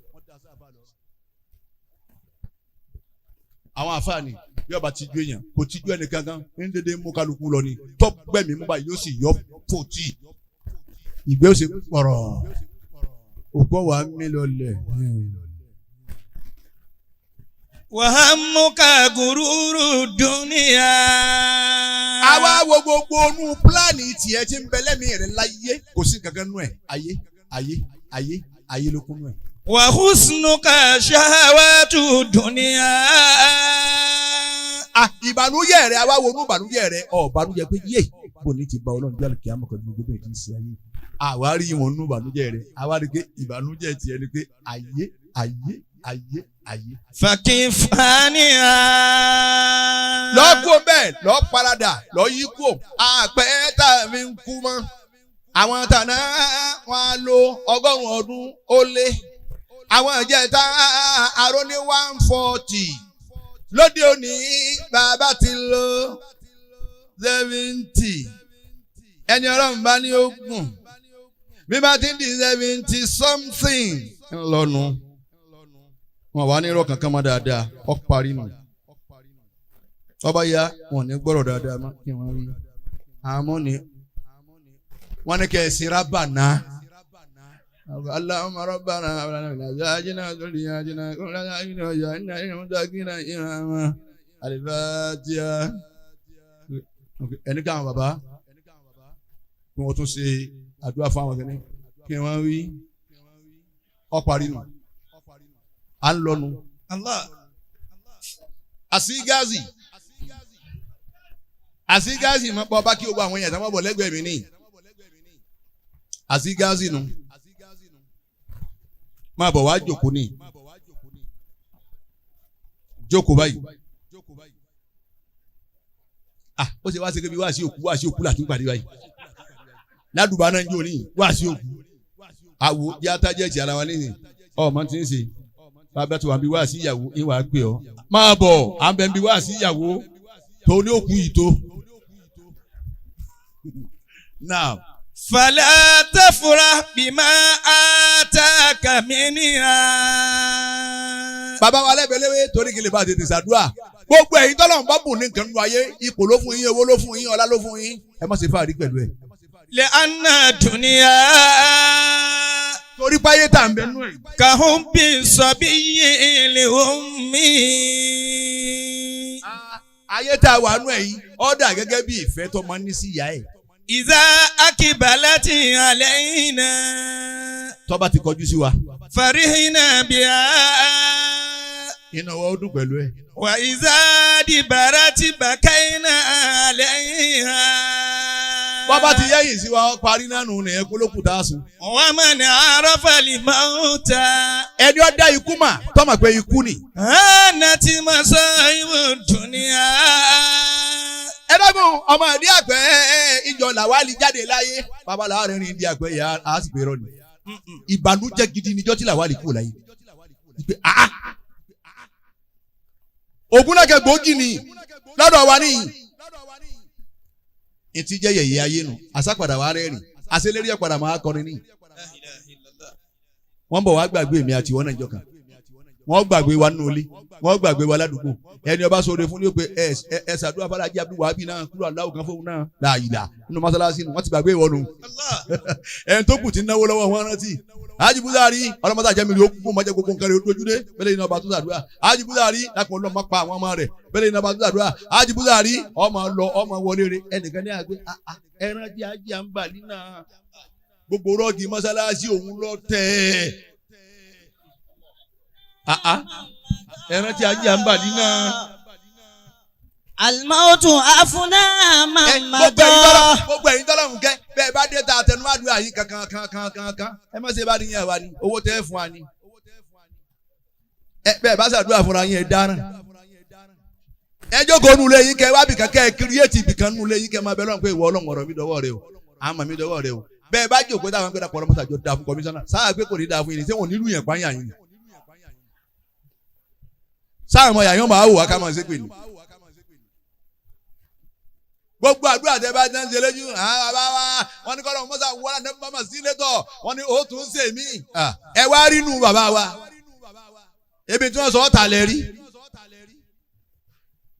àwọn àfààní bí ọba ti ju èèyàn kò ti ju ẹnì kankan ní dédé mú kálukú lọ ni tọ́gbẹ́mí mú báyìí yóò sì yọ fòtì ìgbé ó sì pọ̀rọ̀ ògbọ́ wàá mí lọlẹ̀. wàhámúkà gùrúrù dúníyà. àwa wo gbogbo onú pílánì tiẹ̀ ti ń bẹ lẹ́mìí rẹ̀ láyé kò sí kankan nú ẹ̀ ayé ló kún nú ẹ̀. wàhùsùnùkà ṣáwátù dúníyà. ìbànújẹ́ rẹ̀ àwa wo inú ìbànújẹ́ rẹ̀ ìbànújẹ́ pé yé bò ní ti ba Ọlọ́run jọ́ àlùkí àmọ́ pẹ̀lú gbogbo ìdí sí ayé. àwa rí ìwọ̀n inú ìbànújẹ́ rẹ̀ àwa rí pé ìbànújẹ́ tiẹ̀ ni pé ayé. fàkìfàníà. lọ́kù bẹ́ẹ̀ lọ́ paradà lọ́ yí kú àpẹẹtà mi ń kú mọ́ àwọn tànà wọn á lo 100 ọdún ó lé àwọn ìjẹta àrò ní 140 lóde òní bàbá ti lo 70 ẹni Ọlọ́run bá ní ogún bí bá ti ń di 70 something ńlọnu wọn wà ní irọ́ kankan mọ́ dáadáa ọ parí nù ọba ya wọn ní gbọ́rọ̀ dáadáa má kí wọ́n rí àmọ́ ni wọ́n ní kẹ́ ẹ̀ sin rábànà. اللهم ربنا أزواجنا ذرياتنا قرة أعين واجعلنا للمتقين إماما الفاتحة. ẹni káwọn bàbá kí wọ́n tún ṣe àdúrà fún àwọn kìnnìún kí wọ́n wí ọ parí nù à ń lọnu. àsígáàzì máa pọ̀ bá kí gbogbo àwọn èèyàn tí wọ́n bọ̀ lẹ́gbẹ̀ẹ́ mi ní àsígáàzì nù. máa bọ̀ wá jókòó ní jókòó báyìí ó ṣe wá sí kébi wá sí òkú láti pàdé báyìí ládùúgbò náà ń jó ní wá sí òkú àwò jẹ́ àtàjẹ́jì ara wa nísìn ọmọ tí ń ṣe bàbá tó wà bí wá sí ìyàwó ìwà pé ọ máa bọ̀ à ń bẹ̀ bí wá sí ìyàwó tó ní òkú yìí tó. now. فلا تفرح بما آتاك منها. bàbá wa lẹ́bẹ̀lẹ́wé torí kí lè bá tètè ṣàdúrà gbogbo ẹ̀yin tọ́lọ́run bá bùn ní nǹkan nínú ayé ipò ló fún yín owó ló fún yín ọlá ló fún yín ẹ má ṣe fàárí pẹ̀lú ẹ̀. لأن الدنيا torí páyé tà ń bẹ nú ẹ̀. كحب الصبي لأمه. ayé tá a wà nú ẹ̀ yìí ó dà gẹ́gẹ́ bí ìfẹ́ tó máa ń ní sí ìyá ẹ̀. إذا أقبلت علينا tó bá ti kọjú sí wa. فرحنا بها iná wa ó dùn pẹ̀lú ẹ̀. وإذا أدبرت بكينا عليها. bọ́bá ti yẹ́yìn sí wa parí náà nù ní ẹkú ló kù tá a sùn. ومن عرف الموت ẹni ó dá ikú mà tó mọ̀ pé ikú ni. هانت مصائب الدنيا. ẹ dákun ọmọ ìdí àgbẹ̀ ìjọ làwálì jáde láyé babaláwo rẹ̀ ní ìdí àgbẹ̀ yà á sì pé rọ ni. ìbànújẹ́ gidi níjọ́ tí làwálì kú láyé. ògúnnákẹ́ gbòógì ni lọ́dọ̀ wa níyì. etí jẹ́ yẹ̀yẹ́ ayé nu àsápadà wa rẹ́rìn àṣelérí ẹ̀ padà máa kọrin ní. wọ́n bọ̀ wá gbàgbé mi àti ìwọ náà ìjọ kan wọ́n gbàgbé wa nínú ilé wọ́n gbàgbé wa ládùúgbò ẹni ọba sọ̀rọ̀ fún ní pé ẹ ṣàdúrà fàlájì abdul wàhábì náà kúrò aláwọ̀ kan fóun náà láàyìlá nínú mọ́sálásí nù wọ́n ti gbàgbé ìwọ́nu ẹni tó kù ti náwó lọ́wọ́ wọn rántí Haji Buzari ọlọ́mọdé àjẹmílì ó kú mọ́jẹ́ gbogbo nǹkan rẹ̀ ojúdé bẹ́lẹ̀ iná ọba tó ṣàdúrà Haji Buzari lápò ọlọ́mọ pa àwọn ọmọ rẹ̀ bẹ́lẹ̀ iná ọba tó ṣàdúrà Haji Buzari ọmọ lọ ọmọ wọlé rẹ̀ ẹnìkan ní àgbẹ̀ ẹran jẹ́ Haji àǹbàlí náà gbogbo rọ́ọ̀gì mọ́sálásí òun lọ tẹ̀ ẹran tí Haji àǹbàlí náà. Al-mautu afuna mamado. gbogbo ẹ̀yin tọ́lọ̀ ń kẹ́ bẹ́ẹ̀ bá dé ta àtẹnuwádùn àyín kankan ẹ má ṣe bá níyàn wa ni owó tẹ́ fún wa ni bẹ́ẹ̀ bá ṣàdúrà fúnra yín ẹ dáràn ẹ jókòó nulẹ̀ yín kẹ́ wábì kankan ẹ kírìyètì ibìkan nulẹ̀ yín kẹ́ máa bẹ lọ́run pé ìwọ Ọlọ́run ọ̀rọ̀ mi dọwọ́ rẹ o àmọ́ mi dọwọ́ rẹ o bẹ́ẹ̀ bá jókòó táwọn gbẹdà pọ̀ lọ́mọ́sá jọ da fún kọmíṣánná sáà pé kò ní da fún yín ní sẹ́wọ̀n nílùú yẹn pààyàn yín sáà mọ̀ yàyàn máa wò wá ká máa ṣe pè ní. gbogbo àdúrà tẹ bá dán ṣe lójú wọn ní kọ́lọ́ mọ́sá wọ́n ní bàmà sí létọ̀ wọn ní ó tún ṣe mí ẹ wá rí nù bàbá wa ebi tí wọ́n sọ ọ́ tà lẹ́ rí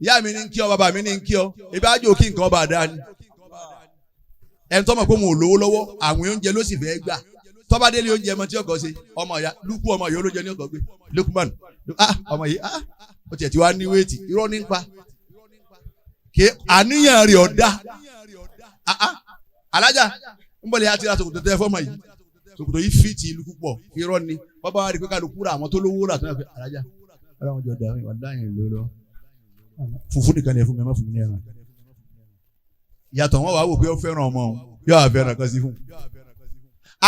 ìyá mi ní kí ọ bàbá mi ní kí ọ ebi ájò kí nǹkan ọba àdá ni ẹni tó mọ̀ pé mo lówó lọ́wọ́ àwọn oúnjẹ ló sì fẹ́ gbà tọ́ba délé oúnjẹ ẹmọ tí ọkọ̀ ṣe ọmọ ìyá lúkú ọmọ ìyá olóúnjẹ ní ọkọ̀ gbé Lukman ọmọ yìí ó tiẹ̀ ti wá ní wéètì irọ́ nípa àníyàn rẹ̀ ọ̀dá alájà ń bọ̀lẹ̀ àti ra tòkòtò tẹ́ fọ́mọ yìí tòkòtò yìí fìtì ìlú púpọ̀ irọ́ ni bàbá wa rí pé kálukú ra àwọn tó lówó rà tó náà fẹ́ alájà ọlọ́run jọ dà wà láyìn lóró fùfú nìkan ni ẹ fún mi ẹ má fún mi ní ẹran ìyàtọ̀ wọn wà wò pé ó fẹ́ràn ọmọ òun yóò wá fẹ́ràn kan sí fún.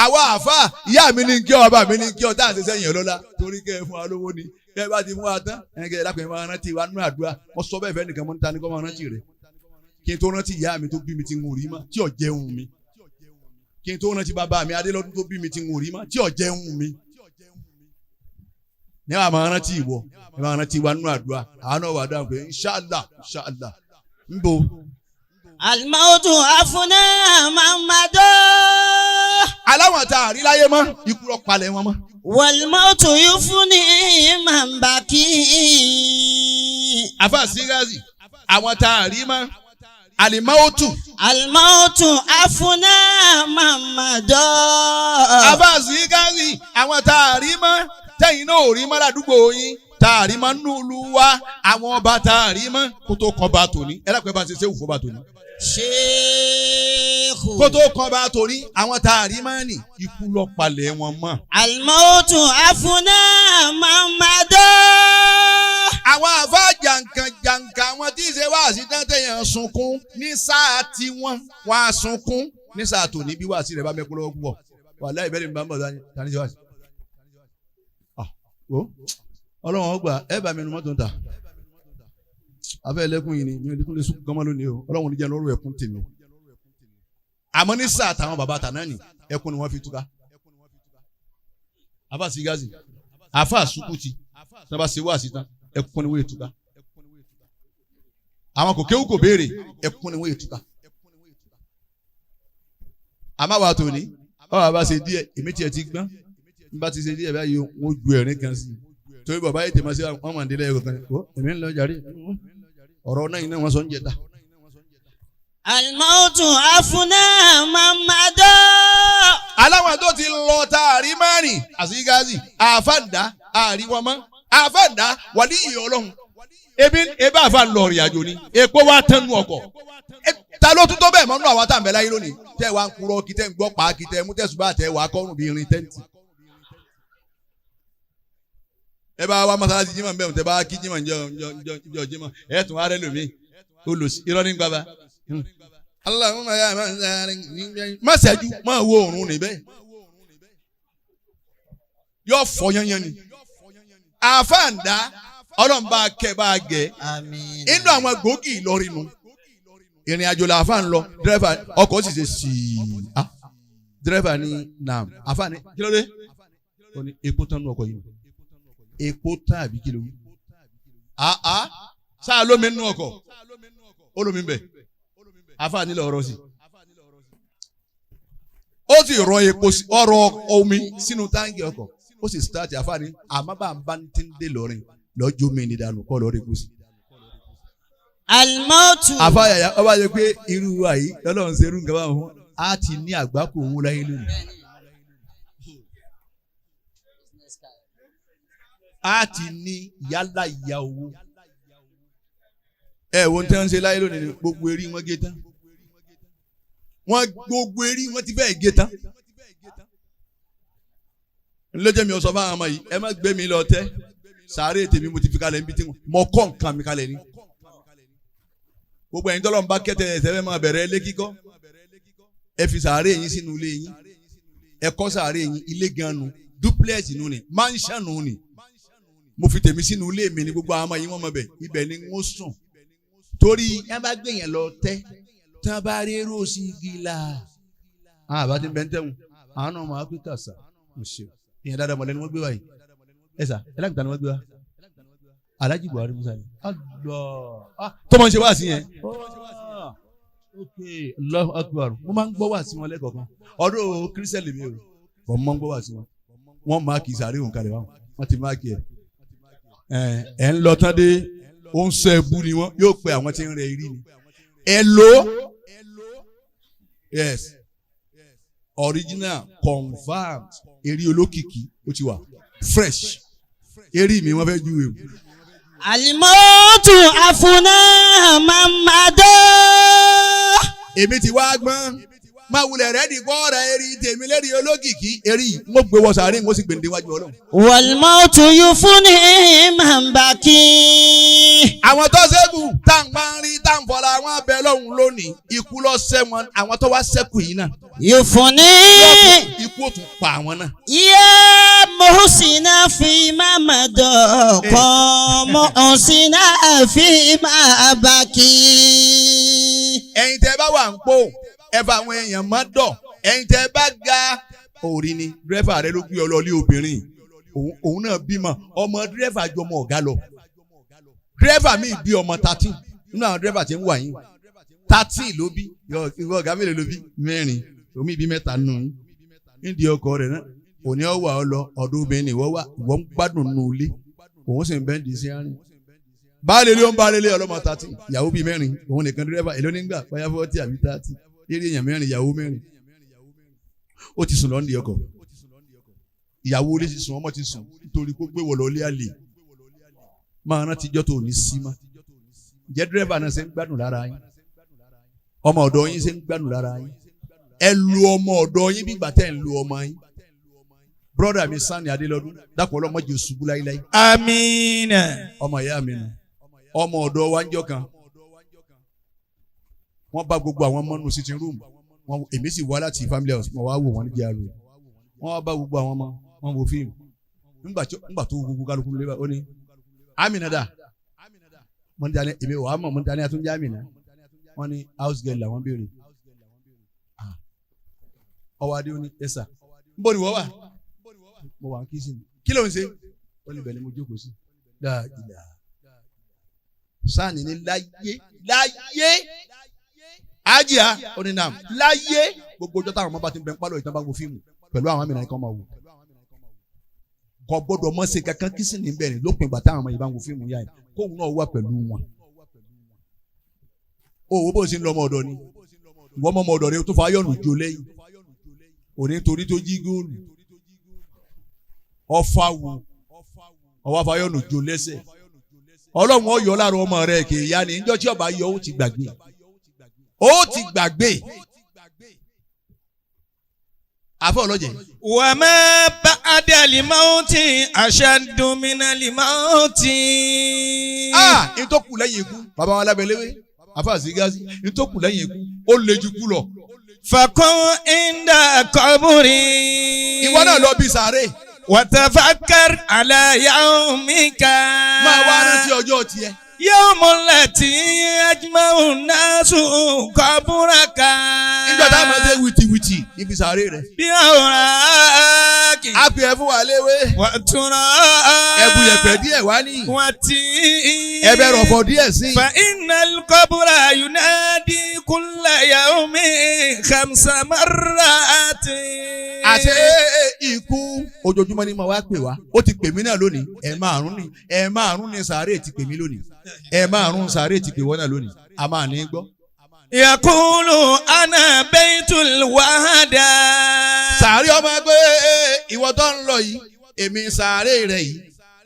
àwa àfa ìyá mi ní kí ọ bàbá mi ní kí ọ tá à ń ṣe sẹ́yìn ọlọ́lá torí kẹ́ ẹ fún wa lówó ni kẹ́ ẹ bá ti fún wa tán ẹnìkẹ́ ẹ dákun ẹ máa rántí wa nínú àdúrà wọ́n sọ bẹ́ẹ̀ fẹ́ nìkan mọ́ níta ní kọ́ máa rántí rẹ̀ kí n tó rántí ìyá mi tó bí mi ti ń rí mọ́ tí ò jẹun mi kí n tó rántí bàbá mi Adélọ́dún tó bí mi ti ń rí mọ́ tí ò jẹun mi ní wàá máa rántí ìwọ ẹ máa rántí wa nínú àdúrà àwọn náà wà dáhùn pé inṣàlá inṣàlá ń bo. Al-mautu afuna mamado. aláwọ̀ tá a rí láyé mọ́ ikú lọ palẹ̀ wọn mọ́. Wal-mautu yufuni mambaki. àfa sígáàsì àwọn tá a rí mọ́ alimautu. Al-mautu afuna mamado. àfa sígáàsì àwọn tá a rí mọ́ tẹ̀yìn náà ò rí mọ́ ládùúgbò yín tá a rí mọ́ nùlù wa àwọn ọba tá a rí mọ́ kó tó kọ́ bá tòní ẹ dákun ẹ bá ń ṣe ṣé òfò bá tòní. Sheikhu. kó tó kọ́ bá torí àwọn tá a rí máa nì ikú lọ palẹ̀ wọn mọ́. Al-mautu afuna mamado. àwọn àfa jàǹkànjàǹkà àwọn tí ì ṣe wá sí tẹ́tẹ̀yàn sunkún ní sáà tí wọ́n wá sunkún ní sáà tòní bí wàásì rẹ̀ bá mẹ́kún lọ́wọ́ púpọ̀ wàláhì ìbẹ́rẹ̀ mi bá ń bọ̀ tani ṣe wá sí. ọlọ́run ọgbà ẹ bá mi nu mọ́tò ń ta afẹ́ ẹlẹ́kùn yìí ni mi ò lè tún lè sùn gánmọ́ lónìí o ọlọ́run níjẹ́ lọ́rùn ẹ̀kún tèmi àmọ́ ní sáà táwọn bàbá tàná ni ẹkún ni wọ́n fi túká àfa sígáàsì àfa sukuti tí wọ́n bá ṣe wá sí tán ẹkún ni wọ́n yẹ túká àwọn kò kéwù kò béèrè ẹkún ni wọ́n yẹ túká àmọ́ àwọn àtòní báwa bá ṣe díẹ̀ èmi tiẹ̀ ti gbọ́n n bá ti ṣe díẹ̀ báyìí wọ́n ju ẹ̀rín kan sí i torí bàbá yìí tèmọ́ sí wọn mọ̀ nílẹ̀ ẹ̀kọ́ kan èmi ń lọ jàre ọ̀rọ̀ náà yìí náà wọ́n sọ ń jẹta. Al-mautu afuna mamado. aláwọn tó ti lọ tá a rí márìn àṣìgáàsì àfàǹdá àríwọ́mọ́ àfàǹdá wàlí ìyọ̀ ọlọ́run ebi àfà ń lọ rìn àjò ni epo wa tẹnu ọkọ̀ ta ló tún tó bẹ́ẹ̀ mọ́nú àwọn àtàǹbẹ̀ láyé lónìí tẹ́ wàá ń kúrọ́ kí tẹ́ ń gbọ́ pa kí tẹ́ mú tẹ̀sùbá tẹ́ wàá kọ́rùn bí irin tẹ́ǹtì. ẹ bá wa mọ́sálásí jímọ̀ bẹ́ẹ̀ tẹ́ bá kí jímọ̀ njọ́ jímọ̀ ẹ̀ tún wá rẹ́ lómi olùsí irọ́ ní gbàgbà. Allahumma ya má ṣẹ́jú má wo òórùn níbẹ̀ yóò fọ yányán ni àfáàndá ọlọ́mùbá kẹ́ bá gẹ̀ inú àwọn gbòógì Ìlọrin nu ìrìn àjò la àfáà ń lọ dírẹ́fà ọkọ̀ sì ṣe sí i dírẹ́fà ní nàm àfáà ní kí ló dé ó ní epo tán nù ọkọ̀ yìí epo tán àbí kí ló wí sáà lómi nínú ọkọ̀ ó lómi bẹ̀ àfáà nílò ọ̀rọ̀ sí ó sì rọ epo ọ̀rọ̀ omi sínú táǹkì ọkọ̀ ó sì start àfáà ní àmàbàbà tí ń dé lọ́rin lọ́jọ́ mi ní ìdánù kọ́ lọ́ọ́ rí kú sí. Al-mautu. àfáà yàyà ọba yẹ pé irú wa yìí lọ́lọ́run ṣe irú nǹkan báwọn á ti ní àgbákò owó láyé lónìí. á ti ní yálà ìyá owó. ẹ wo ní tí wọ́n ń ṣe láyé lónìí ni gbogbo eré wọn gé tán wọ́n gbogbo eré wọn ti fẹ́ẹ̀ gé tán. ńlẹ́jẹ̀ mi ò sọ fáwọn ọmọ yìí ẹ má gbé mi lọ tẹ́ sàárè tèmi mo ti fi kalẹ̀ níbi tí mo kọ́ nǹkan mi kalẹ̀ ni. gbogbo ẹ̀yin tọ́lọ́ ń bá kẹ́tẹ̀ ẹ̀sẹ̀ fẹ́ máa bẹ̀rẹ̀ ilé kíkọ́ ẹ fi sàárè yín sínú ilé yín ẹ kọ́ sàárè yín ilé gan nu duplex nu ni mansion nu ni mo fi tèmi sínú ilé mi ní gbogbo àwọn ọmọ yìí wọ́n mọ̀ bẹ̀ ibẹ̀ ni wọ́n sùn torí yẹn bá gbé yẹn lọ tẹ́ tí wọ́n bá rí èrò sí igi la àwọn àbá ti ń bẹ́ ń tẹ̀wọ̀n àwọn náà máa pé kàṣà ìyẹn dáadáa mọ̀lẹ́ ni wọ́n gbé wáyé ẹ̀sà ẹlẹ́gbẹ̀ta ni wọ́n gbé wá Alhaji Buhari Musa ni tó máa ń ṣe wá sí yẹn ok Allahu Akbar mo máa ń gbọ́ wá sí wọn lẹ́kọ̀ọ̀kan ọdún kírísítẹ́lì mi ò mọ́ ń gbọ́ wá sí wọn wọ́n máa kì í sáré òun kalẹ̀ wọ́n ti máa kì ẹ̀ ń lọ tán dé ó ń sọ ẹ̀bù ni wọ́n yóò pe àwọn tí ń rẹ irí ni ẹ̀ lò yes original confirmed eré olókìkí ó ti wà fresh eré mi wọ́n fẹ́ ju ewu. Àlìmọ́tù àfúná màmádọ́. Èmi ti wá gbọ́n máa wulẹ̀ rẹ̀ di kọ́ ọ̀rọ̀ eré tèmi lérí olókìkí eré mo gbé wọ sàárè mo sì gbé ndé wájú Ọlọ́run. Wàlmọ́tù yóò fún ní màmbàkì. Àwọn tó ṣẹ́kù tá n máa ń rí tá n fọlá àwọn abẹ lọ́hùn lónìí ikú lọ sẹ́ wọn àwọn tó wá ṣẹ́kù yìí náà. Yóò fún ní. Ikú ò tún pa àwọn náà. Yé Mọ̀húsínà fi màmádọ́ kọ́ Mọ̀húsínà fi màbàkì. Ẹ̀yin tẹ́ bá wà ń pò ẹ bá àwọn èèyàn má dọ̀ ẹ̀yin tẹ́ bá ga orí ni dírẹ́fà rẹ ló gbé ọ lọ lé obìnrin òun náà bímọ ọmọ dírẹ́fà ju ọmọ ọ̀gá lọ dírẹ́fà mi bí ọmọ 13 nínú àwọn dírẹ́fà tí ń wà yín 13 ló bí ìwọ ọ̀gá mélòó ló bí 4 omi bí 3 nù yín nídìí ọkọ rẹ náà òní ọwà ọ lọ ọdún obìnrin ìwọ wà ìwọ ń gbádùn nù ilé òun sì ń bẹ́ǹdì sí àárín baálé lé ó ń baálé lé ọlọ́mọ 13 ìyàwó bíi 4 òun nìkan dírẹ́fà èló nígbà báyà 40 àbí 30 eré èèyàn 4 ìyàwó 4 ó ti sùn lọ́ndì ọkọ̀ ìyàwó olè ti sùn ọmọ ti sùn nítorí pé gbé wọ̀lọ́ ilé àlè máa rántí ijọ́ tó ní sí ma jẹ́ dírẹ́fà náà ṣe ń gbádùn lára yín ọmọ ọ̀dọ́ yín ṣe ń gbádùn lára yín ẹ lu ọmọ ọ̀dọ́ yín bí ìgbà tẹ́ ń lu ọmọ yín brọ́dà mi Sani Adélọ́dún dàpọ̀ ọlọ́mọ jẹ́ ṣubú láíláí. Amina. ọmọ ìyá mi nù ọmọ ọ̀dọ́ wa ń jọ kan wọ́n bá gbogbo àwọn ọmọ nù sitting room wọn èmi sì wá láti family house wọn wá wò wọn ní GRA wọn wá bá gbogbo àwọn ọmọ wọn wo fíìmù nígbà tó gbogbo kálukú lé ó ní Amina dà mọ̀nìtàní èmi wà á mọ̀ mọ̀nìtàní àtúnjẹ́ Amina wọn ní house girl làwọn béèrè ọwọ́ adé ó ní ẹ̀sà ń bọ̀ ni wọ́n wà mo wà ń kí sí ni kí ló ń ṣe ó ní bẹ́ẹ̀ ni mo jókòó sí dáadáa Sani ní láyé Ajia oninam láyé gbogbo ọjọ́ táwọn ọmọ bá ti ń bẹ ń pálọ̀ ìtàn bá ń wo fíìmù pẹ̀lú àwọn Amina kan máa wò kò gbọ́dọ̀ mọ̀ ṣe kankan kí sì ní bẹ̀rẹ̀ lópin ìgbà táwọn ọmọ yìí bá ń wo fíìmù yá yìí kóun náà wà pẹ̀lú wọn. Owó bó ṣe ń lọ ọmọ ọ̀dọ̀ ni ìwọ ọmọ ọ̀dọ̀ rẹ tó fa ayọ̀nù jo lẹ́yìn òní torí tó jí góòlù ọfà wo ọwọ́ fa ayọ̀nù jo lẹ́sẹ̀ Ọlọ́run ọ̀yọ́ lára ọmọ rẹ kì í yá ni níjọ́ tí ọba yọ ó ti gbàgbé ó ti gbàgbé àfọ ọlọjẹ. Wa ma ba'da al-mawti ashaddu min al-mawti. Ìtọ́kù lẹ́yìn ikú bàbá wa lábẹ́lẹ́wé àfa àzígáàsì ìtọ́kù lẹ́yìn ikú ó lè ju kú lọ. Fakun inda qabri. Ìwọ náà lọ bí sàárè. Wa tafakkar ala yawmika. Máa wá rántí ọjọ́ tiẹ̀. Yawmul lati ajma'u nasu qabraka. Nígbà tá a máa ṣe wìtìwìtì ibi sàárè rẹ̀. Bí àwòrán kì. A pè é fún wa léwé. Wà túnra. Ẹ̀bù yẹ̀pẹ̀ díẹ̀ wá ní. Wà tí. Ẹ̀bẹ̀ rọ̀fọ̀ díẹ̀ sí. Fa innal qabra yunadi kulla yawmi khamsa marrati. Àṣé ikú ojoojúmọ́ ni mo wá pè wá. Ó ti pè mí náà lónìí. Ẹ̀ẹ̀márùn-ún ni sàárè ti pè mí lónìí. Ẹ̀ẹ̀márùn-ún sàárè ti pè wọ́n náà lónìí. A máa ní gbọ́. Yakulu ana baitul wahada. Sàárè ọmọ ẹgbẹ́ ìwọ tó ń lọ yìí, èmi sàárè rẹ̀ yìí,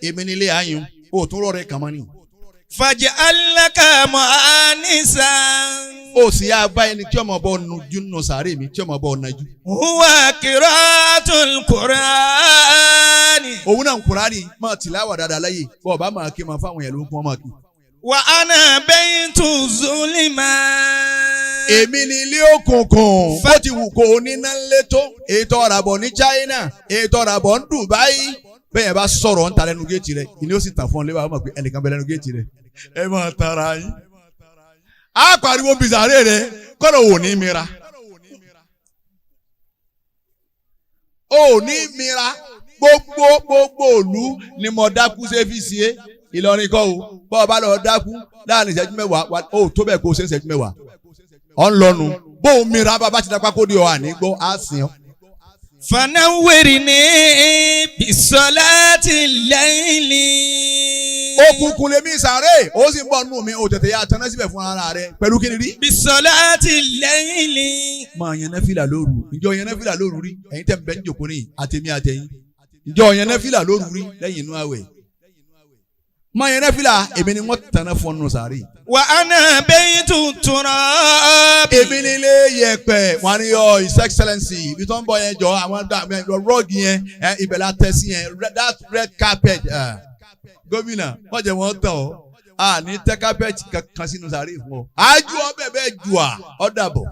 èmi nílé ayùn, ó tún rọrẹ kàn mọ́ ni. Faj'al laka mu'anisan. Ó sì yá bá ẹni tí ọmọ bọ̀ nujú nù sàárè mi, tí ọmọ bọ̀ nàjú. Huwa qira'atul Qur'ani. Òun náà ń Kùránì máa tìláwà dáadáa láyè, bọ́ọ̀ bá máa kí máa fáwọn yẹn ló ń kún ọmọ kí. Wa ana baitu zulima. Èmi ni ilé òkùnkùn. Bó ti wù kó níná létó. Ètò ọ̀ràbọ̀ ní China. Ètò ọ̀ràbọ̀ ní Dubai. bẹ́ẹ̀ yẹn bá sọ̀rọ̀ ń ta lẹ́nu géètì rẹ̀ ìní ó sì tàn fún ọ lébàá mọ̀ pé ẹnìkan bẹ lẹ́nu géètì rẹ̀ ẹ máa tara yín. á pariwo bisàrè rẹ kọ́nà ò ní mira ò ní mira gbogbo òlu ni mo dákú ṣe fi ṣe Ìlọrin kọ́ o bọ́ ọ bá lọ dákú láàrin ìṣẹ́jú mẹ́wàá ó tó bẹ́ẹ̀ kó o ṣe ìṣẹ́jú mẹ́wàá ọ̀ ń lọnu bó o mira bá ti dápá kó di ọ àní gbọ́ á sìn ọ́. fanawwirini bisolati layli. Òkùnkùn lèmi sàré ó sì ń bọ̀ nù mí o tètè yà tán síbẹ̀ fún ara rẹ pẹ̀lú kí ni rí. bisolati layli. máa yan náfìlà lóru ìjọ yan náfìlà lóru rí ẹ̀yin tẹ̀ ń bẹ ń jòkó ní àtẹ̀mí àtẹ̀yìn ìjọ yan náfìlà lóru rí lẹ́yìn inú àwẹ̀. máa yan náfìlà èmi ni wọ́n tẹ̀lé fún ọ̀nù sàré. wa ana baytu turab. èmi ni ilé yẹ̀pẹ̀ wọn ni yọ his excellency ibi tó ń bọ̀ yẹn jọ àwọn rọ́ọ̀gì yẹn ibẹ̀ la tẹ̀ sí yẹn that red carpet. Gómìnà wọ́n jẹ́ wọ́n tàn ọ́ a ní tẹ́ kápẹ́ẹ̀tì kankan sínú sàárè fún ọ. àjù ọbẹ̀ bẹ́ẹ̀ jù à ọ́ dàbọ̀.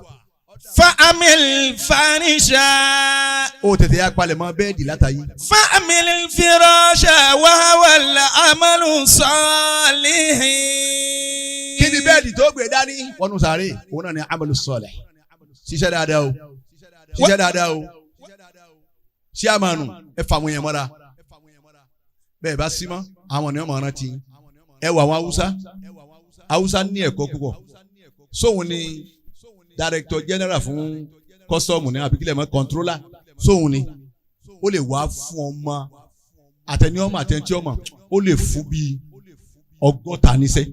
fa'amil fanisha. o tètè yà palẹ̀ mọ́ bẹ́ẹ̀dì látàyè. fa'amil firasha wa wal amalu salihin. kí ni bẹ́ẹ̀dì tó gbé dání wọnú sàárè òun náà ni amalu salih. ṣiṣẹ́ dáadáa o ṣiṣẹ́ dáadáa o ṣé àmànù ẹ fà wọ́n yẹn mọ́ra bẹ́ẹ̀ bá sí mọ́ àwọn ènìyàn máa rántí ẹ wà àwọn haúsá ní ẹ̀kọ́ púpọ̀ sóhun ni director general fún custom ní àbíkílẹ̀ mọ́ controller sóhun ni ó lè wá fún ọmọ àtẹniọ́mọ àtẹntíọ́mọ ó lè fún bíi 100 níṣẹ́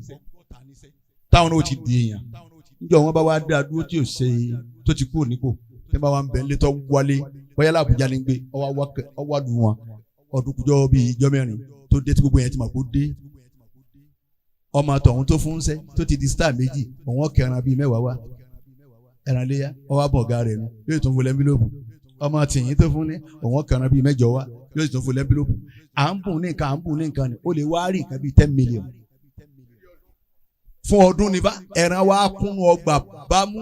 táwọn náà ti di èèyàn níjọ́ wọn bá wá dá dúró tí ò ṣe tó ti kúrò nípò tí wọ́n bá wá ń bẹ̀ létọ́ wálé bóyá l'Àbújá ní gbé ọwọ́ lu wọn ọdún kújọ́ bíi ijọ́ mẹ́rin tó dé tí gbogbo yẹn ti mọ̀ kó dé ọmọ àtọ̀hún tó fún ṣẹ́ tó ti di star méjì òun ọ̀kẹ́ran bíi 10 wá ẹran léyà ọwọ́ àbọ̀gá rẹ̀ nu yóò tún fún lẹ́ńbílòpù ọmọ tìyín tó fún ní òun ọ̀kẹ́ran bíi 8 wá yóò tún fún lẹ́ńbílòpù à ń bùn ní nǹkan ni ó lè wá rí nǹkan bíi 10 million fún ọdún níbà ẹran wa kúnnú ọgbà bámú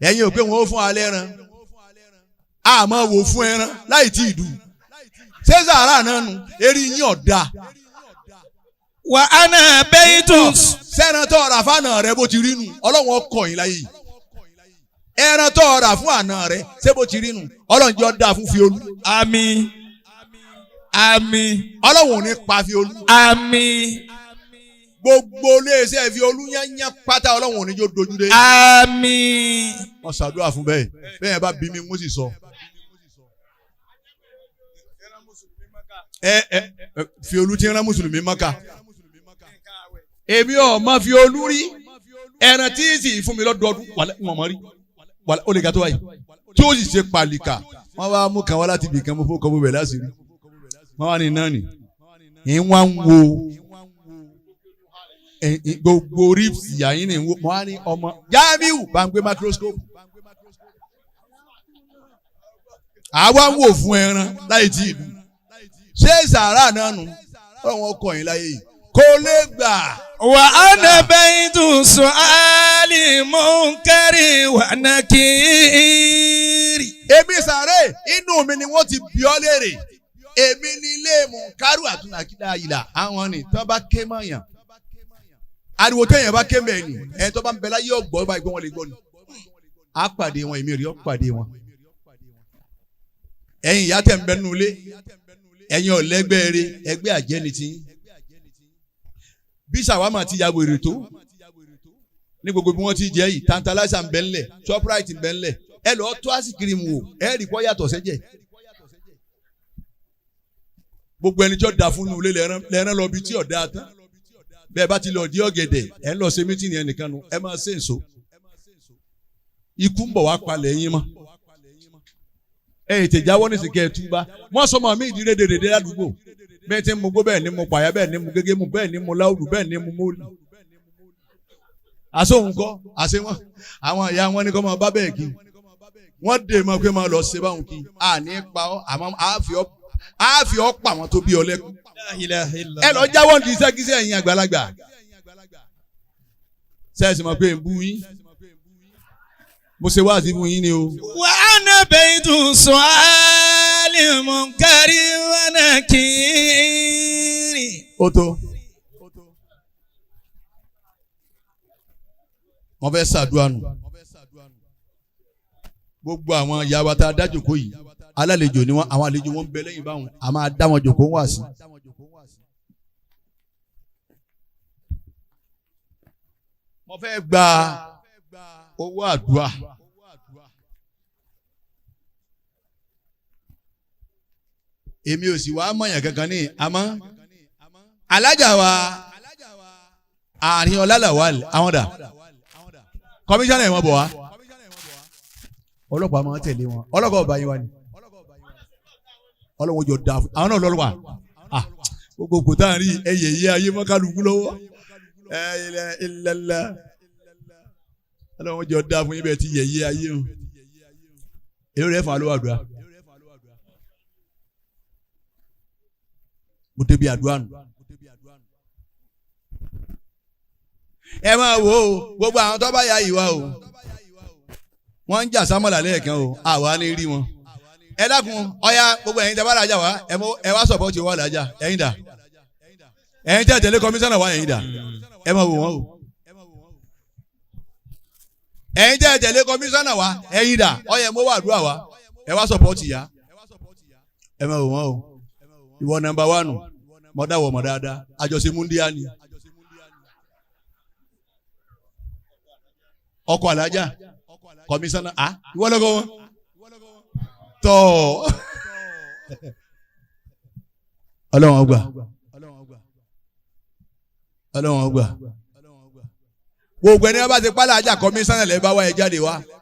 ẹ̀yin ò pé wọn ó fún alẹ́ ẹran àmọ́ wò fún ẹran láì tí ì dù ṣé sàárà náà nù eré yín ọ̀dà. wa ana baytu. sẹ́ran tó ọ̀rà fún àna rẹ bó ti rí nù ọlọ́run ọkọ̀ yín láyé ẹran tó ọ̀rà fún àna rẹ ṣé bó ti rí nù ọlọ́run jọ dá fún Fiolú. àmín àmín. ọlọ́run ò ní pa Fiolú. àmín. gbogbo iléeṣẹ́ Fiolú yányá pátá ọlọ́run ò ní jó dojú dé. àmín. wọ́n ṣàdúrà fún bẹ́ẹ̀ bẹ́ẹ̀ bá bí mi mo sì sọ. Fiolú ti rán mùsùlùmí Mákà èmi ò mọ Fiolú rí ẹran tí ì sì fún mi lọ́dọọdún wọn mọ rí ó lè ga tó wáyé tí ó sì ṣe pàlìkà wọn bá mú kan wá láti ibì kan mo fún kọ́mú bẹ̀ láṣìírí wọn wá ní náà nì ń wá ń wo gbogbo ribs yàyín ni wọn wá ní ọmọ Jamiu bá ń gbé microscope àwa ń wò fún ẹran láì tí ì dùn ṣé sàárà náà nù ọ̀rọ̀ wọn kọ̀ yín láyé yìí kò lè gbà. wa ana baytu su'ali munkari wa nakiri. èmi sàárè inú mi ni wọ́n ti bí ọ léèrè èmi ni ilé munkaru àtúnàkídà ìlà àwọn ni tó bá ké mọ̀yàn ariwo téèyàn bá ké mẹ́rin ni ẹ̀ tó bá ń bẹ láyé ọ̀gbọ́n báyìí gbọ́n wọn lè gbọ́ ni á pàdé wọn èmi rí ọ́ pàdé wọn ẹ̀yin ìyá tẹ̀ ń bẹ nínú ilé ẹ̀yin ọ̀lẹ́gbẹ́ rẹ ẹgbẹ́ àjẹni tí bí sàwámà ti ya wèrè tó ní gbogbo bí wọ́n ti jẹ́ yìí tantalizer ń bẹ ńlẹ̀ shoprite ń bẹ ńlẹ̀ ẹ lọ́ọ́ tó àsìkiri mu o ẹ rí kọ́ yàtọ̀ sẹ́jẹ̀ gbogbo ẹni tí ó da fún un lé lẹ́rán lọ bí tí ò da tán bẹ́ẹ̀ bá ti lọ di ọ̀gẹ̀dẹ̀ ẹ ń lọ ṣe mítìnì ẹnìkan nu ẹ máa ṣe èso ikú ń bọ̀ wá palẹ̀ yín mọ́ ẹ ètè jáwọ́ ní sìkẹ́ ẹ̀túbá wọ́n sọ ma mí ìdílé dèdè ládùúgbò bẹ́ẹ̀ tí mo gbó bẹ́ẹ̀ ni mo pààyà bẹ́ẹ̀ ni mo gégé mu bẹ́ẹ̀ ni mo láwùrù bẹ́ẹ̀ ni mo mórí. àṣọ òun kọ́ àṣẹ wọn àwọn ìyá wọn ní kọ́ máa bá bẹ́ẹ̀ kí wọ́n dè mọ́ pé máa lọ ṣe báwọn kí àní pa ọ́ àmọ́ àáfi ọ́ pa àwọn tó bí ọ lẹ́kùn. ẹ lọ jáwọ́ ní iṣẹ́kíṣẹ́ ẹ̀yin àgbàlagbà sẹ́ẹ̀sì mọ̀ pé ń bú yín mo ṣe wá sí fún yín ni o. wa ana baytu su'ali المنكر ونكير. ó tó wọ́n fẹ́ ṣàdúrà nù gbogbo àwọn ìyá wa tá a dá jòkó yìí alálejò ni wọ́n àwọn àlejò wọn ń bẹ lẹ́yìn báwọn a máa dá wọn jòkó wá sí. mo fẹ́ gba owó àdúrà èmi ò sì wá mọ̀yàn kankan ní àmọ́ alájà wa àárín ọlálàwàl àwọn dà kọmíṣánná ìwọ̀n bọ̀ wá ọlọ́pàá máa tẹ̀lé wọn ọlọ́pàá ọba yín wá ni ọlọ́wọ́n jọ da àwọn náà lọ́lọ́pàá gbogbo kò tá à ń rí ẹyẹ yé ayé mọ́kàlùkù lọ́wọ́ ilẹ̀lẹ̀ ọlọ́wọ́n jọ da fún yín bẹ́ẹ̀ ti yẹ yé ayé o èrò rẹ̀ fà lówó àdúrà mo débi àdúrà nù. ẹ máa wo gbogbo àwọn tó bá ya ìwà o wọ́n ń jà sámọ̀là lẹ́ẹ̀kan o àwa ní rí wọn. ẹ dákun ọ̀ya gbogbo ẹ̀yin tẹ́ bá làjà wá ẹ wá sọ̀pọ̀ tí ó wà làjà ẹ̀yin dà ẹ̀yin tẹ́ tẹ̀lé kọmíṣánná wá ẹ̀yin dà ẹ máa wò wọ́n o. ẹ̀yin tẹ́ tẹ̀lé kọmíṣánná wá ẹ̀yin dà ọ̀ya mo wà àdúrà wá ẹ wá sọ̀pọ̀ tì yá ẹ máa wò wọ́n o. ìwọ nọ́mbà wánù mọ̀dáwọ̀ mọ̀ dáadáa àjọṣe múndíá ni. ọkọ̀ alájà kọmíṣánná ìwọ lọ́kọ̀ wọn tọ́ ọlọ́run ọgbà gbogbo ẹni wọn bá ti pálá ajá kọmíṣánná lẹ́ẹ̀ bá wá ẹ jáde wá